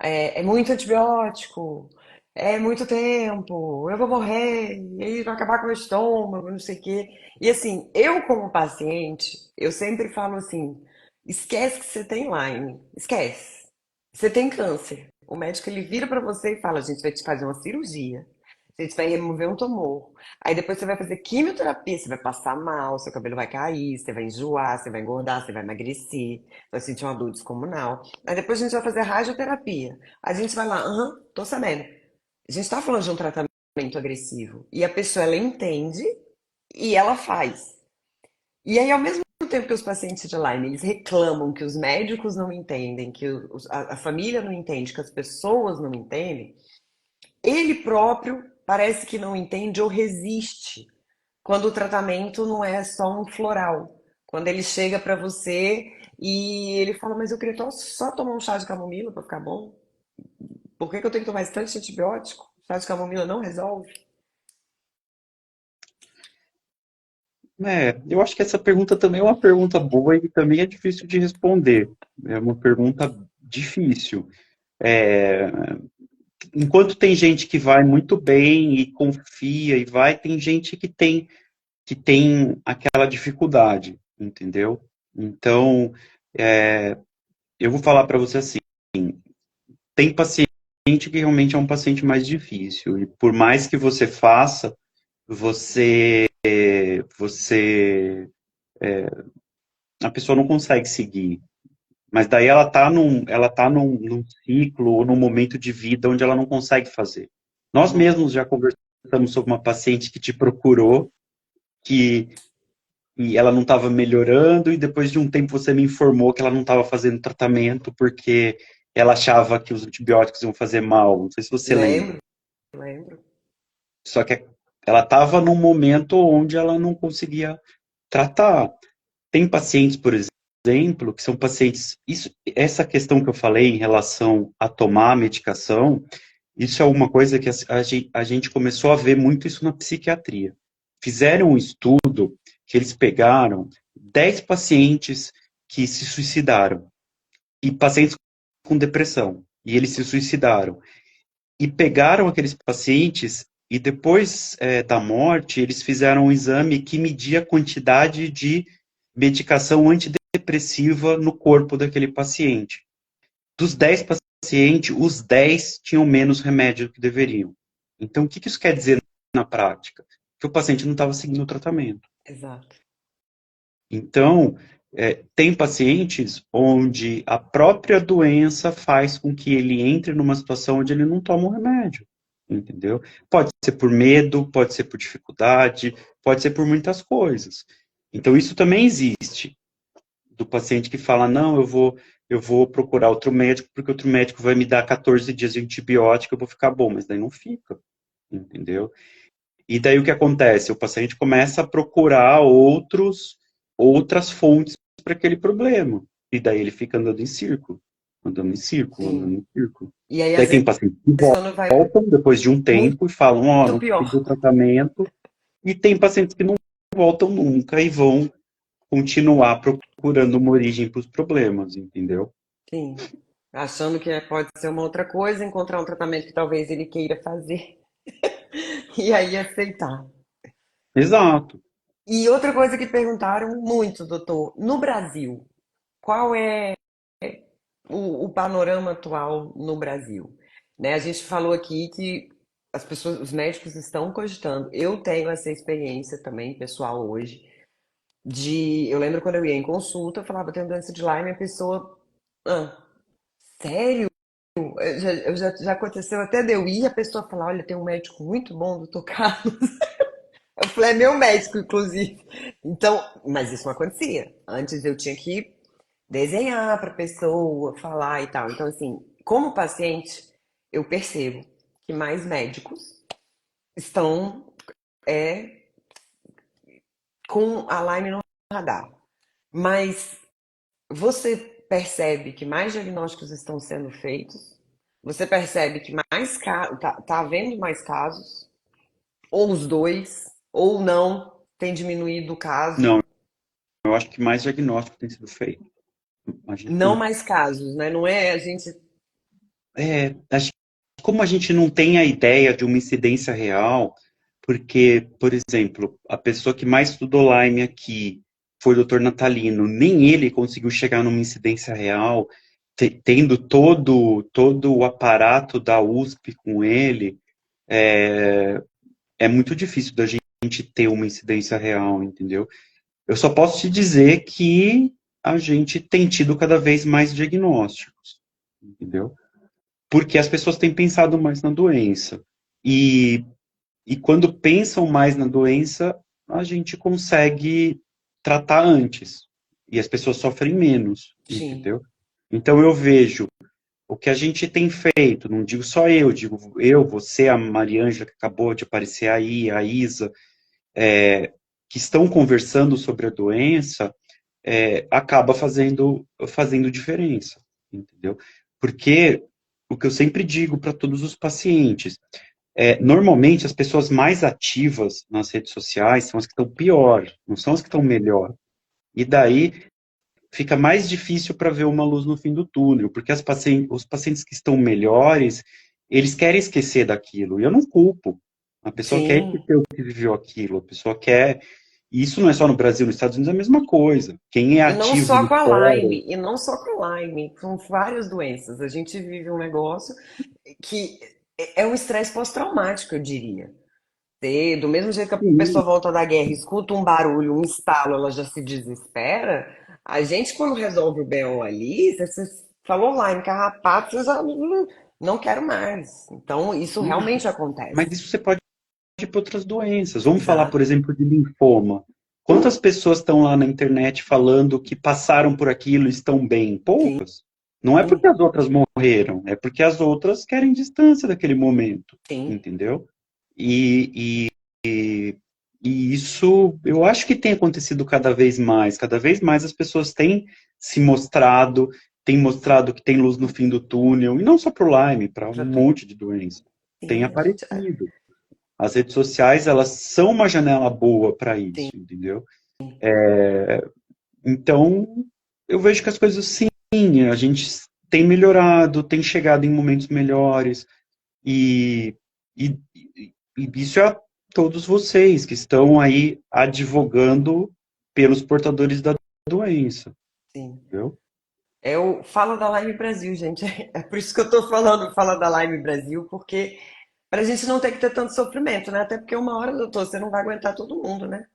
é muito antibiótico, é muito tempo, eu vou morrer, e aí vai acabar com o meu estômago, não sei o quê. E assim, eu como paciente, eu sempre falo assim, esquece que você tem Lyme, esquece. Você tem câncer. O médico ele vira para você e fala, a gente vai te fazer uma cirurgia, a gente vai remover um tumor. Aí depois você vai fazer quimioterapia, você vai passar mal, seu cabelo vai cair, você vai enjoar, você vai engordar, você vai emagrecer, vai sentir uma dor descomunal. Aí depois a gente vai fazer radioterapia. A gente vai lá, aham, tô sabendo. A gente tá falando de um tratamento agressivo. E a pessoa, ela entende e ela faz. E aí, ao mesmo tempo que os pacientes de Lyme, eles reclamam que os médicos não entendem, que a família não entende, que as pessoas não entendem, ele próprio parece que não entende ou resiste quando o tratamento não é só um floral. Quando ele chega para você e ele fala, mas eu queria só tomar um chá de camomila para ficar bom. Por que que eu tenho que tomar esse tanto de antibiótico? Chá de camomila não resolve? Eu acho que essa pergunta também é uma pergunta boa e também é difícil de responder. É uma pergunta difícil. É, enquanto tem gente que vai muito bem e confia e vai, tem gente que tem aquela dificuldade, entendeu? Então, eu vou falar para você assim, tem paciente que realmente é um paciente mais difícil e por mais que você faça, você a pessoa não consegue seguir. Mas daí ela tá num ciclo ou num momento de vida onde ela não consegue fazer. Nós mesmos já conversamos sobre uma paciente que te procurou, que e ela não estava melhorando, e depois de um tempo você me informou que ela não estava fazendo tratamento porque ela achava que os antibióticos iam fazer mal. Não sei se você lembra. Lembro, lembro. Só que ela estava num momento onde ela não conseguia tratar. Tem pacientes, por exemplo, que são pacientes. Essa questão que eu falei em relação a tomar a medicação, isso é uma coisa que a gente começou a ver muito isso na psiquiatria. Fizeram um estudo que eles pegaram 10 pacientes que se suicidaram e pacientes com depressão, e eles se suicidaram. E pegaram aqueles pacientes e depois da morte, eles fizeram um exame que media a quantidade de medicação antidepressiva no corpo daquele paciente. Dos 10 pacientes, os 10 tinham menos remédio do que deveriam. Então, o que isso quer dizer na prática? Que o paciente não estava seguindo o tratamento. Exato. Então, tem pacientes onde a própria doença faz com que ele entre numa situação onde ele não toma o remédio, entendeu? Pode ser por medo, pode ser por dificuldade, pode ser por muitas coisas. Então, isso também existe, do paciente que fala, não, eu vou procurar outro médico, porque outro médico vai me dar 14 dias de antibiótico, eu vou ficar bom, mas daí não fica, entendeu? E daí o que acontece? O paciente começa a procurar outras fontes para aquele problema. E daí ele fica andando em círculo, andando em círculo, andando Sim. em círculo. E aí, Daí às tem vezes, pacientes que quando vai voltam depois de um muito tempo e falam, ó, não consegui o pior. tratamento. E tem pacientes que não voltam nunca e vão continuar procurando uma origem para os problemas, entendeu? Sim. Achando que pode ser uma outra coisa, encontrar um tratamento que talvez ele queira fazer e aí aceitar. Exato. E outra coisa que perguntaram muito, doutor, no Brasil, qual é o panorama atual no Brasil, né? A gente falou aqui que as pessoas, os médicos estão cogitando. Eu tenho essa experiência também, pessoal, hoje, eu lembro quando eu ia em consulta, eu falava, tenho doença de Lyme, e a pessoa, ah, sério? Já aconteceu até de eu ir, a pessoa falar, olha, tem um médico muito bom, doutor Carlos. Eu falei, é meu médico, inclusive. Então, mas isso não acontecia. Antes eu tinha que desenhar para a pessoa, falar e tal. Então, assim, como paciente, eu percebo que mais médicos estão é, com a Lyme no radar. Mas você percebe que mais diagnósticos estão sendo feitos? Você percebe que tá havendo mais casos? Ou os dois? Ou não? Tem diminuído o caso? Não, eu acho que mais diagnóstico tem sido feito. A gente Não tem, mais casos, né? Não é a gente. acho que como a gente não tem a ideia de uma incidência real, porque, por exemplo, a pessoa que mais estudou Lyme aqui foi o doutor Natalino, nem ele conseguiu chegar numa incidência real, tendo todo o aparato da USP com ele, é muito difícil da gente ter uma incidência real, entendeu? Eu só posso te dizer que a gente tem tido cada vez mais diagnósticos, entendeu? Porque as pessoas têm pensado mais na doença. E, e quando pensam mais na doença, a gente consegue tratar antes. E as pessoas sofrem menos, Sim. entendeu? Então eu vejo o que a gente tem feito, não digo só eu, digo eu, você, a Mariângela, que acabou de aparecer aí, a Isa, que estão conversando sobre a doença, acaba fazendo diferença, entendeu? Porque o que eu sempre digo para todos os pacientes, normalmente as pessoas mais ativas nas redes sociais são as que estão pior, não são as que estão melhor. E daí fica mais difícil para ver uma luz no fim do túnel, porque os pacientes que estão melhores, eles querem esquecer daquilo, e eu não culpo. A pessoa quer Sim. esquecer o que viveu aquilo, a pessoa quer. E isso não é só no Brasil, nos Estados Unidos é a mesma coisa. Quem é E não ativo só no com a fórum, Lyme, e não só com a Lyme, com várias doenças. A gente vive um negócio que é um estresse pós-traumático, eu diria. Do mesmo jeito que a sim, pessoa volta da guerra, escuta um barulho, um estalo, ela já se desespera. A gente, quando resolve o BO ali, você falou Lyme, carrapato, você já não quero mais. Então, isso realmente mas acontece. isso você pode ir para outras doenças. Vamos falar, por Exato. exemplo, de linfoma. Quantas pessoas estão lá na internet falando que passaram por aquilo e estão bem? Sim, Poucas. Não é porque as outras morreram, é porque as outras querem distância daquele momento, sim. entendeu? E, e isso eu acho que tem acontecido cada vez mais as pessoas têm mostrado que tem luz no fim do túnel, e não só para o Lyme, para um Já tô- monte de doença. Tem Sim, a gente. aparecido. As redes sociais, elas são uma janela boa para Sim. isso, entendeu? Então, eu vejo que as coisas, sim, a gente tem melhorado, tem chegado em momentos melhores, e, e isso é a todos vocês que estão aí advogando pelos portadores da doença, Sim. entendeu? É o Fala da Lyme Brasil, gente. É por isso que eu tô falando Fala da Lyme Brasil, porque pra gente não ter que ter tanto sofrimento, né? Até porque uma hora, doutor, você não vai aguentar todo mundo, né?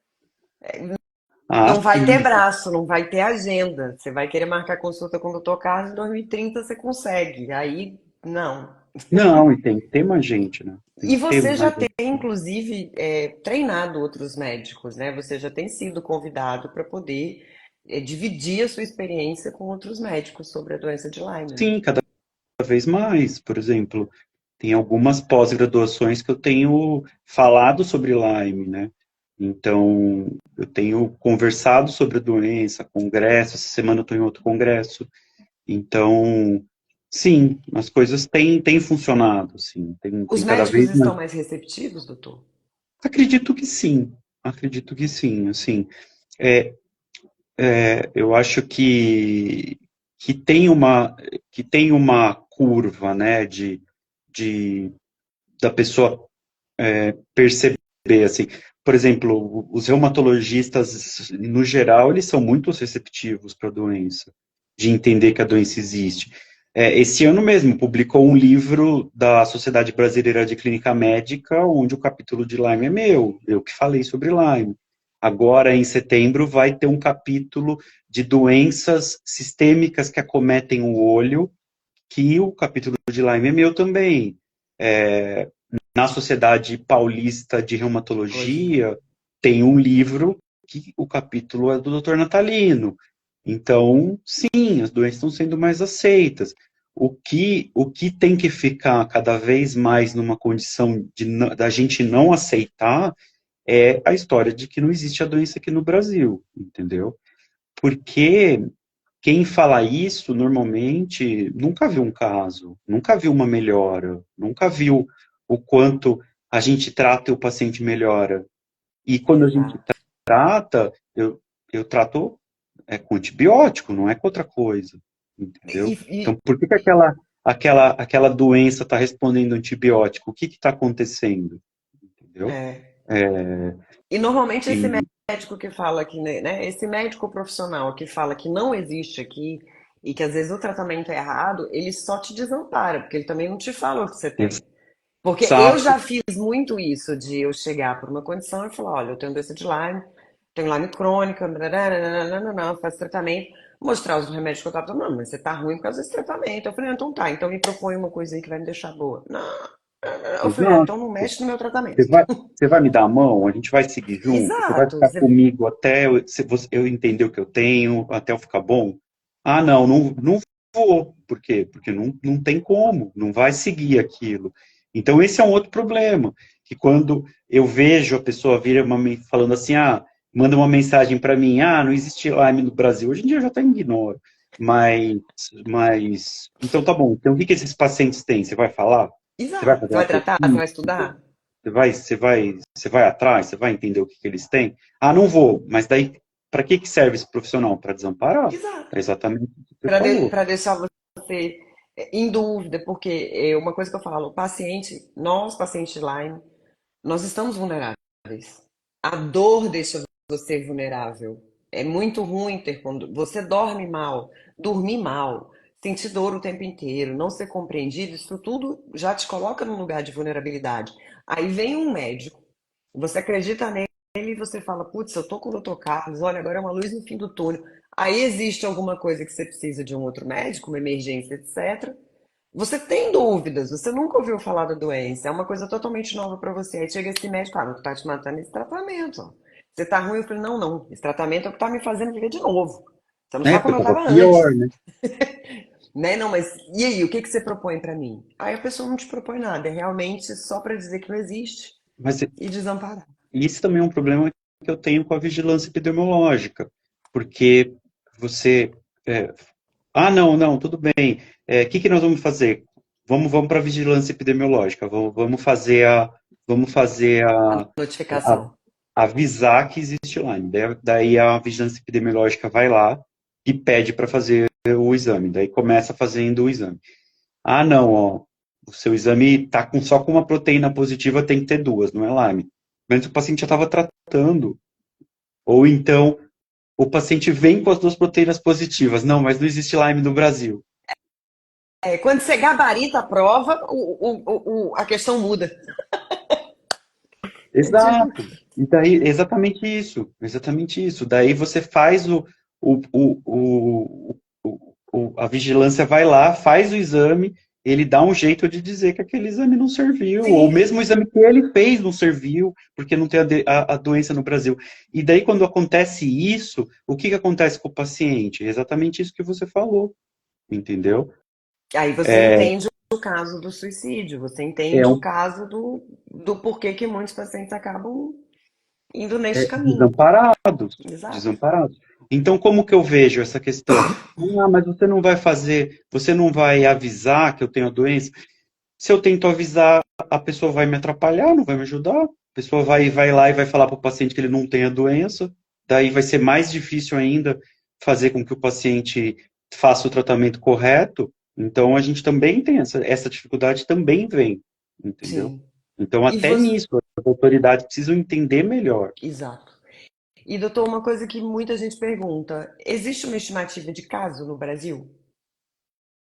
Ah, Não vai ter sim. braço, não vai ter agenda. Você vai querer marcar consulta com o doutor Carlos em 2030, você consegue. Aí, não. Não, e tem que ter mais gente, né? Tem E que ter você já mais tem, gente. inclusive, treinado outros médicos, né? Você já tem sido convidado para poder dividir a sua experiência com outros médicos sobre a doença de Lyme, né? Sim, cada vez mais. Por exemplo, tem algumas pós-graduações que eu tenho falado sobre Lyme, né? Então, eu tenho conversado sobre a doença, congresso, essa semana eu estou em outro congresso. Então, sim, as coisas têm funcionado, sim, Os tem cada médicos vez mais. estão mais receptivos, doutor? Acredito que sim, assim, é, eu acho que tem uma curva, né, de da pessoa perceber, assim, por exemplo, os reumatologistas, no geral, eles são muito receptivos para a doença. de entender que a doença existe. Esse ano mesmo, publicou um livro da Sociedade Brasileira de Clínica Médica, onde o capítulo de Lyme é meu, eu que falei sobre Lyme. Agora, em setembro, vai ter um capítulo de doenças sistêmicas que acometem o olho, que o capítulo de Lyme é meu também. Na Sociedade Paulista de Reumatologia, tem um livro que o capítulo é do Dr. Natalino. Então, sim, as doenças estão sendo mais aceitas. O que tem que ficar cada vez mais numa condição da gente não aceitar é a história de que não existe a doença aqui no Brasil, entendeu? Porque quem fala isso, normalmente, nunca viu um caso, nunca viu uma melhora, nunca viu o quanto a gente trata e o paciente melhora. E quando a gente Exato. trata, eu trato com antibiótico, não é com outra coisa, entendeu? Então, E, por que aquela doença está respondendo antibiótico? O que está acontecendo? Entendeu? é, É, e normalmente esse e, médico que fala que, né, esse médico profissional que fala que não existe aqui e que às vezes o tratamento é errado, ele só te desampara, porque ele também não te fala o que você tem. Porque eu exato. já fiz muito isso de eu chegar por uma condição e falar, olha, eu tenho doença de Lyme, tenho Lyme crônica, nananana, faço tratamento, mostrar os remédios que eu tava tomando, mas você tá ruim por causa desse tratamento. Eu falei, ah, então tá, então me propõe uma coisa aí que vai me deixar boa. Não, não, não. Eu falei, ah, Exato. então não mexe no meu Você tratamento. vai, você vai me dar a mão, a gente vai seguir junto, você vai Exato. ficar comigo até eu entender o que eu tenho, até eu ficar bom? Ah, não, não vou. Por quê? Porque não tem como, não vai seguir aquilo. Então, esse é um outro problema, que quando eu vejo a pessoa vir falando assim, manda uma mensagem para mim, não existe Lyme no Brasil. Hoje em dia eu já até ignoro. Mas, então tá bom. Então, o que esses pacientes têm? Você vai falar? Você vai Exato. fazer Você uma vai tratar? Você pesquisa? vai estudar? Você vai atrás, você vai entender o que eles têm? Ah, não vou, mas daí, para que serve esse profissional? Para desamparar? Exato. É exatamente o que você Para falou. deixar você em dúvida, porque é uma coisa que eu falo, o paciente, nós, pacientes de Lyme, nós estamos vulneráveis. A dor deixa você vulnerável. É muito ruim ter quando você dorme mal, dormir mal, sentir dor o tempo inteiro, não ser compreendido, isso tudo já te coloca num lugar de vulnerabilidade. Aí vem um médico, você acredita nele e você fala, putz, eu tô com o Dr. Carlos, olha, agora é uma luz no fim do túnel. Aí existe alguma coisa que você precisa de um outro médico, uma emergência, etc. Você tem dúvidas, você nunca ouviu falar da doença, é uma coisa totalmente nova para você. Aí chega esse médico, não, o que tá te matando é esse tratamento. Ó. Você tá ruim? Eu falei, não, não, esse tratamento é o que tá me fazendo viver de novo. Você não sabe Porque como eu eu tava tava antes. pior, né? Né? Não, mas e aí, o que que você propõe para mim? Aí a pessoa não te propõe nada, é realmente só para dizer que não existe Mas e desamparar. isso também é um problema que eu tenho com a vigilância epidemiológica, porque você, é, não, tudo bem. Que nós vamos fazer? Vamos para a vigilância epidemiológica. Vamos fazer A a- notificação. avisar que existe Lyme. Daí a vigilância epidemiológica vai lá e pede para fazer o exame. Daí começa fazendo o exame. Ah, não, ó, o seu exame está só com uma proteína positiva, tem que ter duas, não é Lyme. Mas o paciente já estava tratando. Ou então, o paciente vem com as duas proteínas positivas. Não, mas não existe Lyme no Brasil. É, quando você gabarita a prova, a questão muda. É tipo, Exato. E daí, exatamente isso. Exatamente isso. Daí você faz o, o, o, a vigilância vai lá, faz o exame, ele dá um jeito de dizer que aquele exame não serviu, ou sim. mesmo o exame que ele fez não serviu, porque não tem a doença no Brasil. E daí, quando acontece isso, o que acontece com o paciente? É exatamente isso que você falou, entendeu? Aí você entende o caso do suicídio, você É entende o um caso do porquê que muitos pacientes acabam indo neste caminho. desamparados, Exato. desamparados. Então, como que eu vejo essa questão? Mas você não vai avisar que eu tenho a doença? Se eu tento avisar, a pessoa vai me atrapalhar, não vai me ajudar. A pessoa vai lá e vai falar para o paciente que ele não tem a doença. Daí vai ser mais difícil ainda fazer com que o paciente faça o tratamento correto. Então, a gente também tem essa dificuldade também vem, entendeu? Sim. Então, E até você. nisso, as autoridades precisam entender melhor. Exato. E, doutor, uma coisa que muita gente pergunta: existe uma estimativa de caso no Brasil?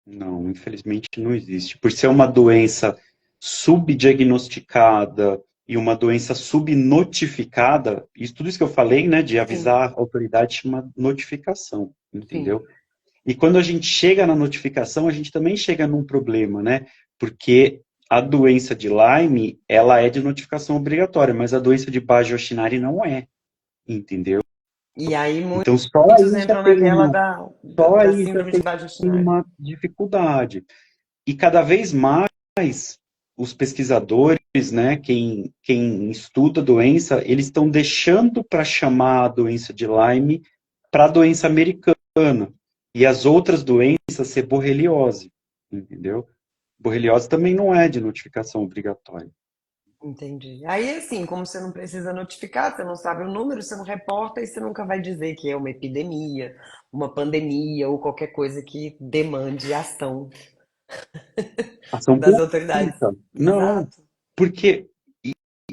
Não, infelizmente não existe. Por ser uma doença subdiagnosticada e uma doença subnotificada, isso, tudo isso que eu falei, né, de Sim, avisar a autoridade chama notificação, sim. entendeu? E quando a gente chega na notificação, a gente também chega num problema, né? Porque a doença de Lyme, ela é de notificação obrigatória, mas a doença de Budd Chiari não é, entendeu? E aí Então só muitos aí já entram tem naquela uma, da, só da aí já síndrome de tem Weissenstein. uma dificuldade. E cada vez mais os pesquisadores, né, quem estuda a doença, eles estão deixando para chamar a doença de Lyme para a doença americana. E as outras doenças ser borreliose, entendeu? Borreliose também não é de notificação obrigatória. Entendi. Aí, assim, como você não precisa notificar, você não sabe o número, você não reporta e você nunca vai dizer que é uma epidemia, uma pandemia ou qualquer coisa que demande ação Ação das autoridades. pública. Não, Exato. porque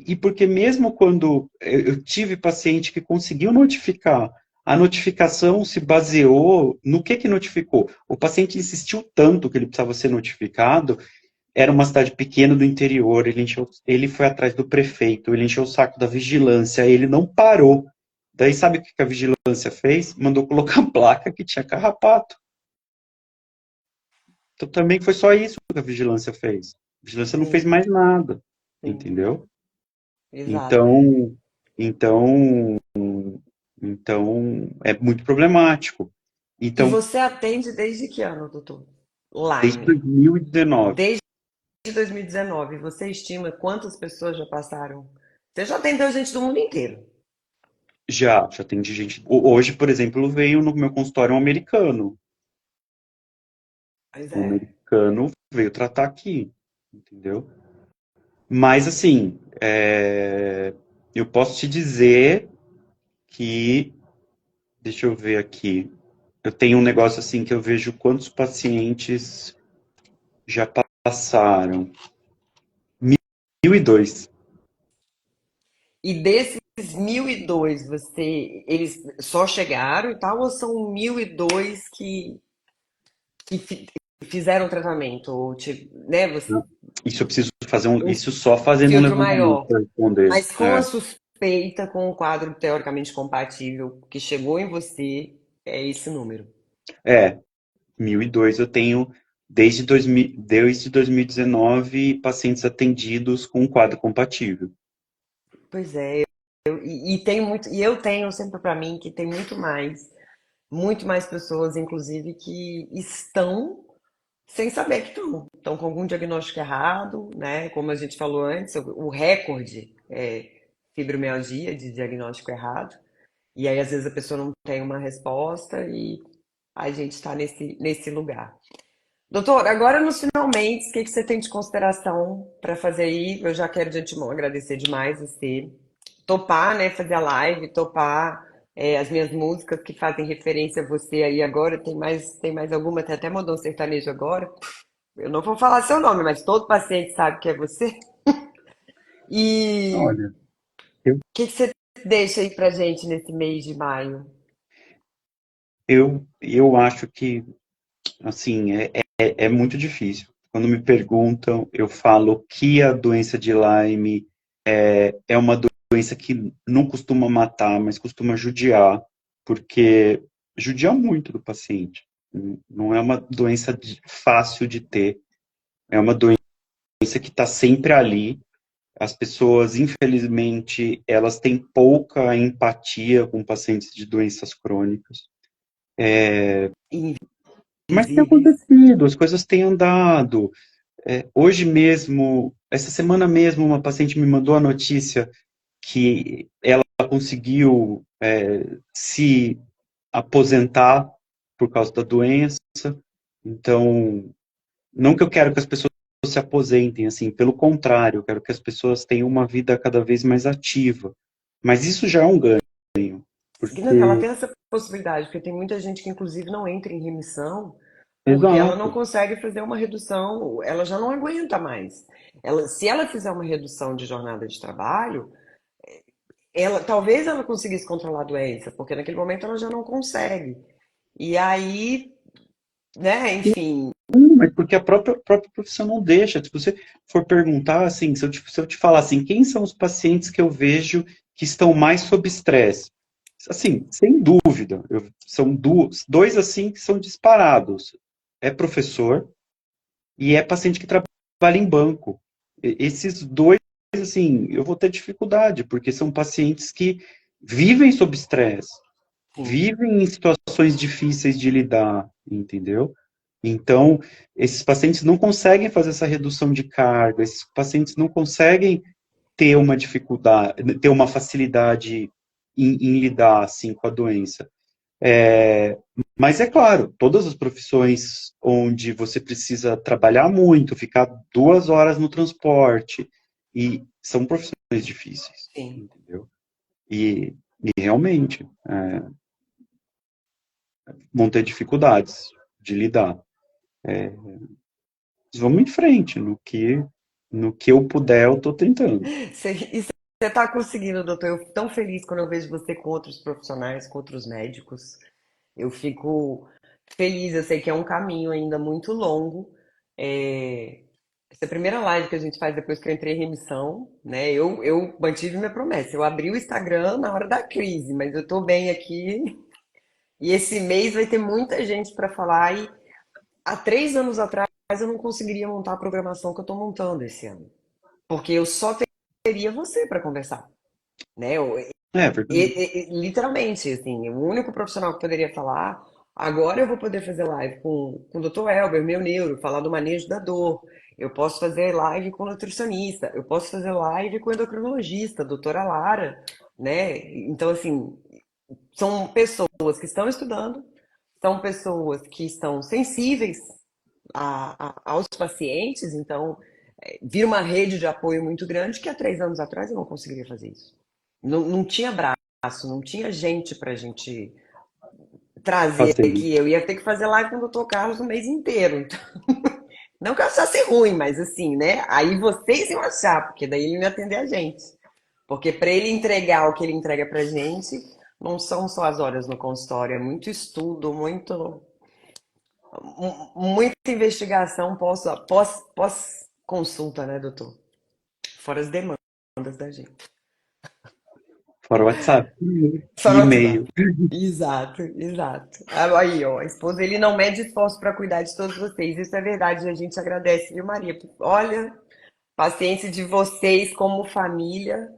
e porque mesmo quando eu tive paciente que conseguiu notificar, a notificação se baseou no que notificou. O paciente insistiu tanto que ele precisava ser notificado, era uma cidade pequena do interior, ele foi atrás do prefeito, ele encheu o saco da vigilância, ele não parou. Daí sabe o que a vigilância fez? Mandou colocar a placa que tinha carrapato. Então também foi só isso que a vigilância fez. A vigilância não fez Sim, mais nada, sim. entendeu? Exato. Então, então, então é muito problemático. E Então, você atende desde que ano, doutor? desde Lyme. 2019, Desde 2019. Você estima quantas pessoas já passaram? Você já atendeu gente do mundo inteiro. já atendi gente. Hoje, por exemplo, veio no meu consultório um americano. Pois Um é. americano veio tratar aqui, entendeu? Mas assim, eu posso te dizer que, deixa eu ver aqui, eu tenho um negócio assim que eu vejo quantos pacientes já passaram. 1002. E desses 1.002, eles só chegaram e tal, ou são 1.002 que fizeram tratamento? Ou, né, Isso eu preciso fazer um isso só fazendo um filtro levantamento maior. para responder. Mas com a suspeita, com o quadro teoricamente compatível que chegou em você, é esse número. É, 1002 eu tenho desde 2019 pacientes atendidos com um quadro compatível. Pois é, e tem muito, e eu tenho sempre para mim que tem muito mais pessoas, inclusive, que estão sem saber que estão com algum diagnóstico errado, né? Como a gente falou antes, o recorde é fibromialgia de diagnóstico errado. E aí, às vezes, a pessoa não tem uma resposta e a gente está nesse lugar. Doutor, agora nos finalmente, o que você tem de consideração para fazer aí? Eu já quero de antemão agradecer demais você topar, né, fazer a live, topar as minhas músicas que fazem referência a você aí agora. Tem mais alguma, até mandou um sertanejo agora. Eu não vou falar seu nome, mas todo paciente sabe que é você. E Olha, eu, que você deixa aí pra gente nesse mês de maio? eu acho que, assim, é muito difícil. Quando me perguntam, eu falo que a doença de Lyme é uma doença que não costuma matar, mas costuma judiar, porque judia muito do paciente. Não é uma doença fácil de ter, é uma doença que está sempre ali. As pessoas, infelizmente, elas têm pouca empatia com pacientes de doenças crônicas. Mas tem Invisíveis. acontecido, as coisas têm andado. Hoje mesmo, essa semana mesmo, uma paciente me mandou a notícia que ela conseguiu se aposentar por causa da doença. Então, não que eu quero que as pessoas se aposentem, assim, pelo contrário, eu quero que as pessoas tenham uma vida cada vez mais ativa. Mas isso já é um ganho, Não, que ela porque, tem essa possibilidade, porque tem muita gente que inclusive não entra em remissão porque ela não exato, consegue fazer uma redução, ela já não aguenta mais. Se ela fizer uma redução de jornada de trabalho, talvez ela conseguisse controlar a doença, porque naquele momento ela já não consegue. E aí, né, enfim, Mas porque a própria profissão não deixa. Se você for perguntar, assim, se eu te falar assim, quem são os pacientes que eu vejo que estão mais sob estresse? Assim, sem dúvida, são dois, assim, que são disparados. É professor e é paciente que trabalha em banco. Esses dois, assim, eu vou ter dificuldade, porque são pacientes que vivem sob estresse, sim, vivem em situações difíceis de lidar, entendeu? Então, esses pacientes não conseguem fazer essa redução de carga, esses pacientes não conseguem ter uma dificuldade, ter uma facilidade em lidar, assim, com a doença. É, mas é claro, todas as profissões onde você precisa trabalhar muito, ficar 2 horas no transporte, e são profissões difíceis, sim. entendeu? E realmente vão ter dificuldades de lidar. Vamos em frente, no que eu puder, eu estou tentando. E você está conseguindo, doutor. Eu fico tão feliz quando eu vejo você com outros profissionais, com outros médicos. Eu fico feliz, eu sei que é um caminho ainda muito longo. É, Essa é a primeira live que a gente faz depois que eu entrei em remissão, né? Eu mantive minha promessa. Eu abri o Instagram na hora da crise, mas eu tô bem aqui. E esse mês vai ter muita gente para falar. E há 3 anos atrás eu não conseguiria montar a programação que eu tô montando esse ano. Porque eu só teria você para conversar, né? É verdade. Literalmente, assim, o único profissional que poderia falar. Agora eu vou poder fazer live com o Dr. Elber, meu neuro, falar do manejo da dor. Eu posso fazer live com o nutricionista, eu posso fazer live com o endocrinologista, a doutora Lara, né? Então, assim, são pessoas que estão estudando, são pessoas que estão sensíveis aos pacientes, então vira uma rede de apoio muito grande que há 3 anos atrás eu não conseguiria fazer isso. Não, não tinha braço, não tinha gente pra gente trazer Fazer isso. aqui. Eu ia ter que fazer live com o Dr. Carlos o mês inteiro. Então, não que eu achasse ruim, mas assim, né? Aí vocês iam achar, porque daí ele não ia atender a gente. Porque para ele entregar o que ele entrega pra gente, não são só as horas no consultório, é muito estudo, muita investigação pós consulta, né, doutor? Fora as demandas da gente. Fora o WhatsApp, Fora o e-mail. WhatsApp. Exato, exato. Aí, ó, a esposa, ele não mede esforço para cuidar de todos vocês. Isso é verdade, a gente agradece, viu, Maria? Olha, paciência de vocês como família.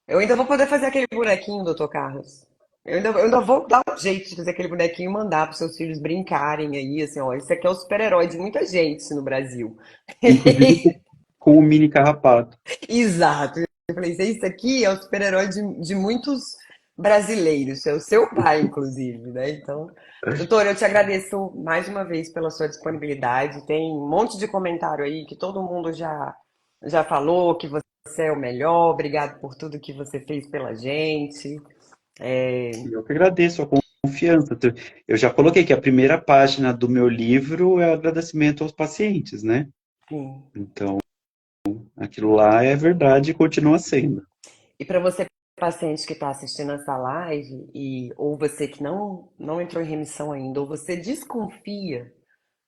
Eu ainda vou poder fazer aquele bonequinho, doutor Carlos. Eu ainda vou dar um jeito de fazer aquele bonequinho e mandar para seus filhos brincarem aí, assim, ó. Isso aqui é o super-herói de muita gente no Brasil. Inclusive com o mini carrapato. Exato. Eu falei, isso aqui é o super-herói de muitos brasileiros. É o seu pai, inclusive, né? Então, doutor, eu te agradeço mais uma vez pela sua disponibilidade. Tem um monte de comentário aí que todo mundo já falou que você é o melhor. Obrigado por tudo que você fez pela gente. É, Eu que agradeço a confiança. Eu já coloquei que a primeira página do meu livro é o agradecimento aos pacientes, né? sim. Então, aquilo lá é verdade e continua sendo. E para você, paciente que está assistindo essa live, ou você que não entrou em remissão ainda, ou você desconfia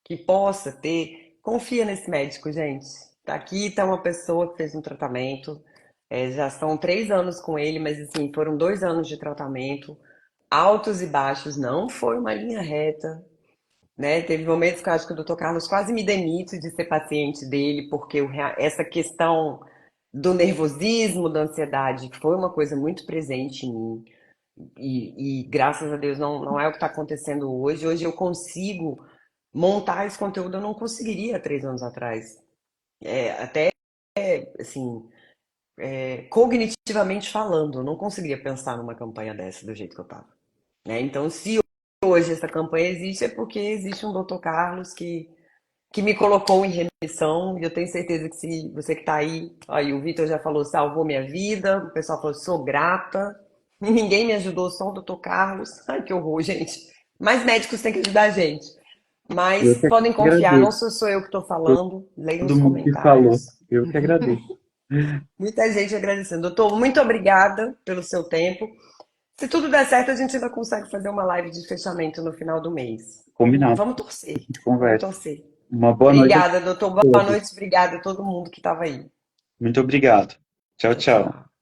que possa ter, confia nesse médico, gente. Tá aqui, tá uma pessoa que fez um tratamento, já são 3 anos com ele, mas assim, foram 2 anos de tratamento, altos e baixos, não foi uma linha reta, né? Teve momentos que eu acho que o Dr. Carlos quase me demite de ser paciente dele, porque essa questão do nervosismo, da ansiedade, foi uma coisa muito presente em mim. E graças a Deus não é o que está acontecendo hoje. Hoje eu consigo montar esse conteúdo, eu não conseguiria 3 anos atrás. Até, assim, cognitivamente falando, eu não conseguiria pensar numa campanha dessa do jeito que eu estava. Né? Então, se hoje essa campanha existe, é porque existe um Dr. Carlos que me colocou em remissão. E eu tenho certeza que se você que está aí, o Vitor já falou, salvou minha vida, o pessoal falou, sou grata. E ninguém me ajudou, só o Dr. Carlos. Ai, que horror, gente. Mais médicos têm que ajudar a gente. Eu Mas que podem confiar, não agradeço sou eu que estou falando. Leiam todo os mundo que falou. comentários. Eu que agradeço. Muita gente agradecendo. Doutor, muito obrigada pelo seu tempo. Se tudo der certo, a gente ainda consegue fazer uma live de fechamento no final do mês. Combinado, Vamos torcer. a gente Vamos conversa. torcer. Uma boa noite a Obrigada, doutor. Boa todos. noite. Obrigada a todo mundo que estava aí. Muito obrigado. Tchau, Tchau, tchau. tchau.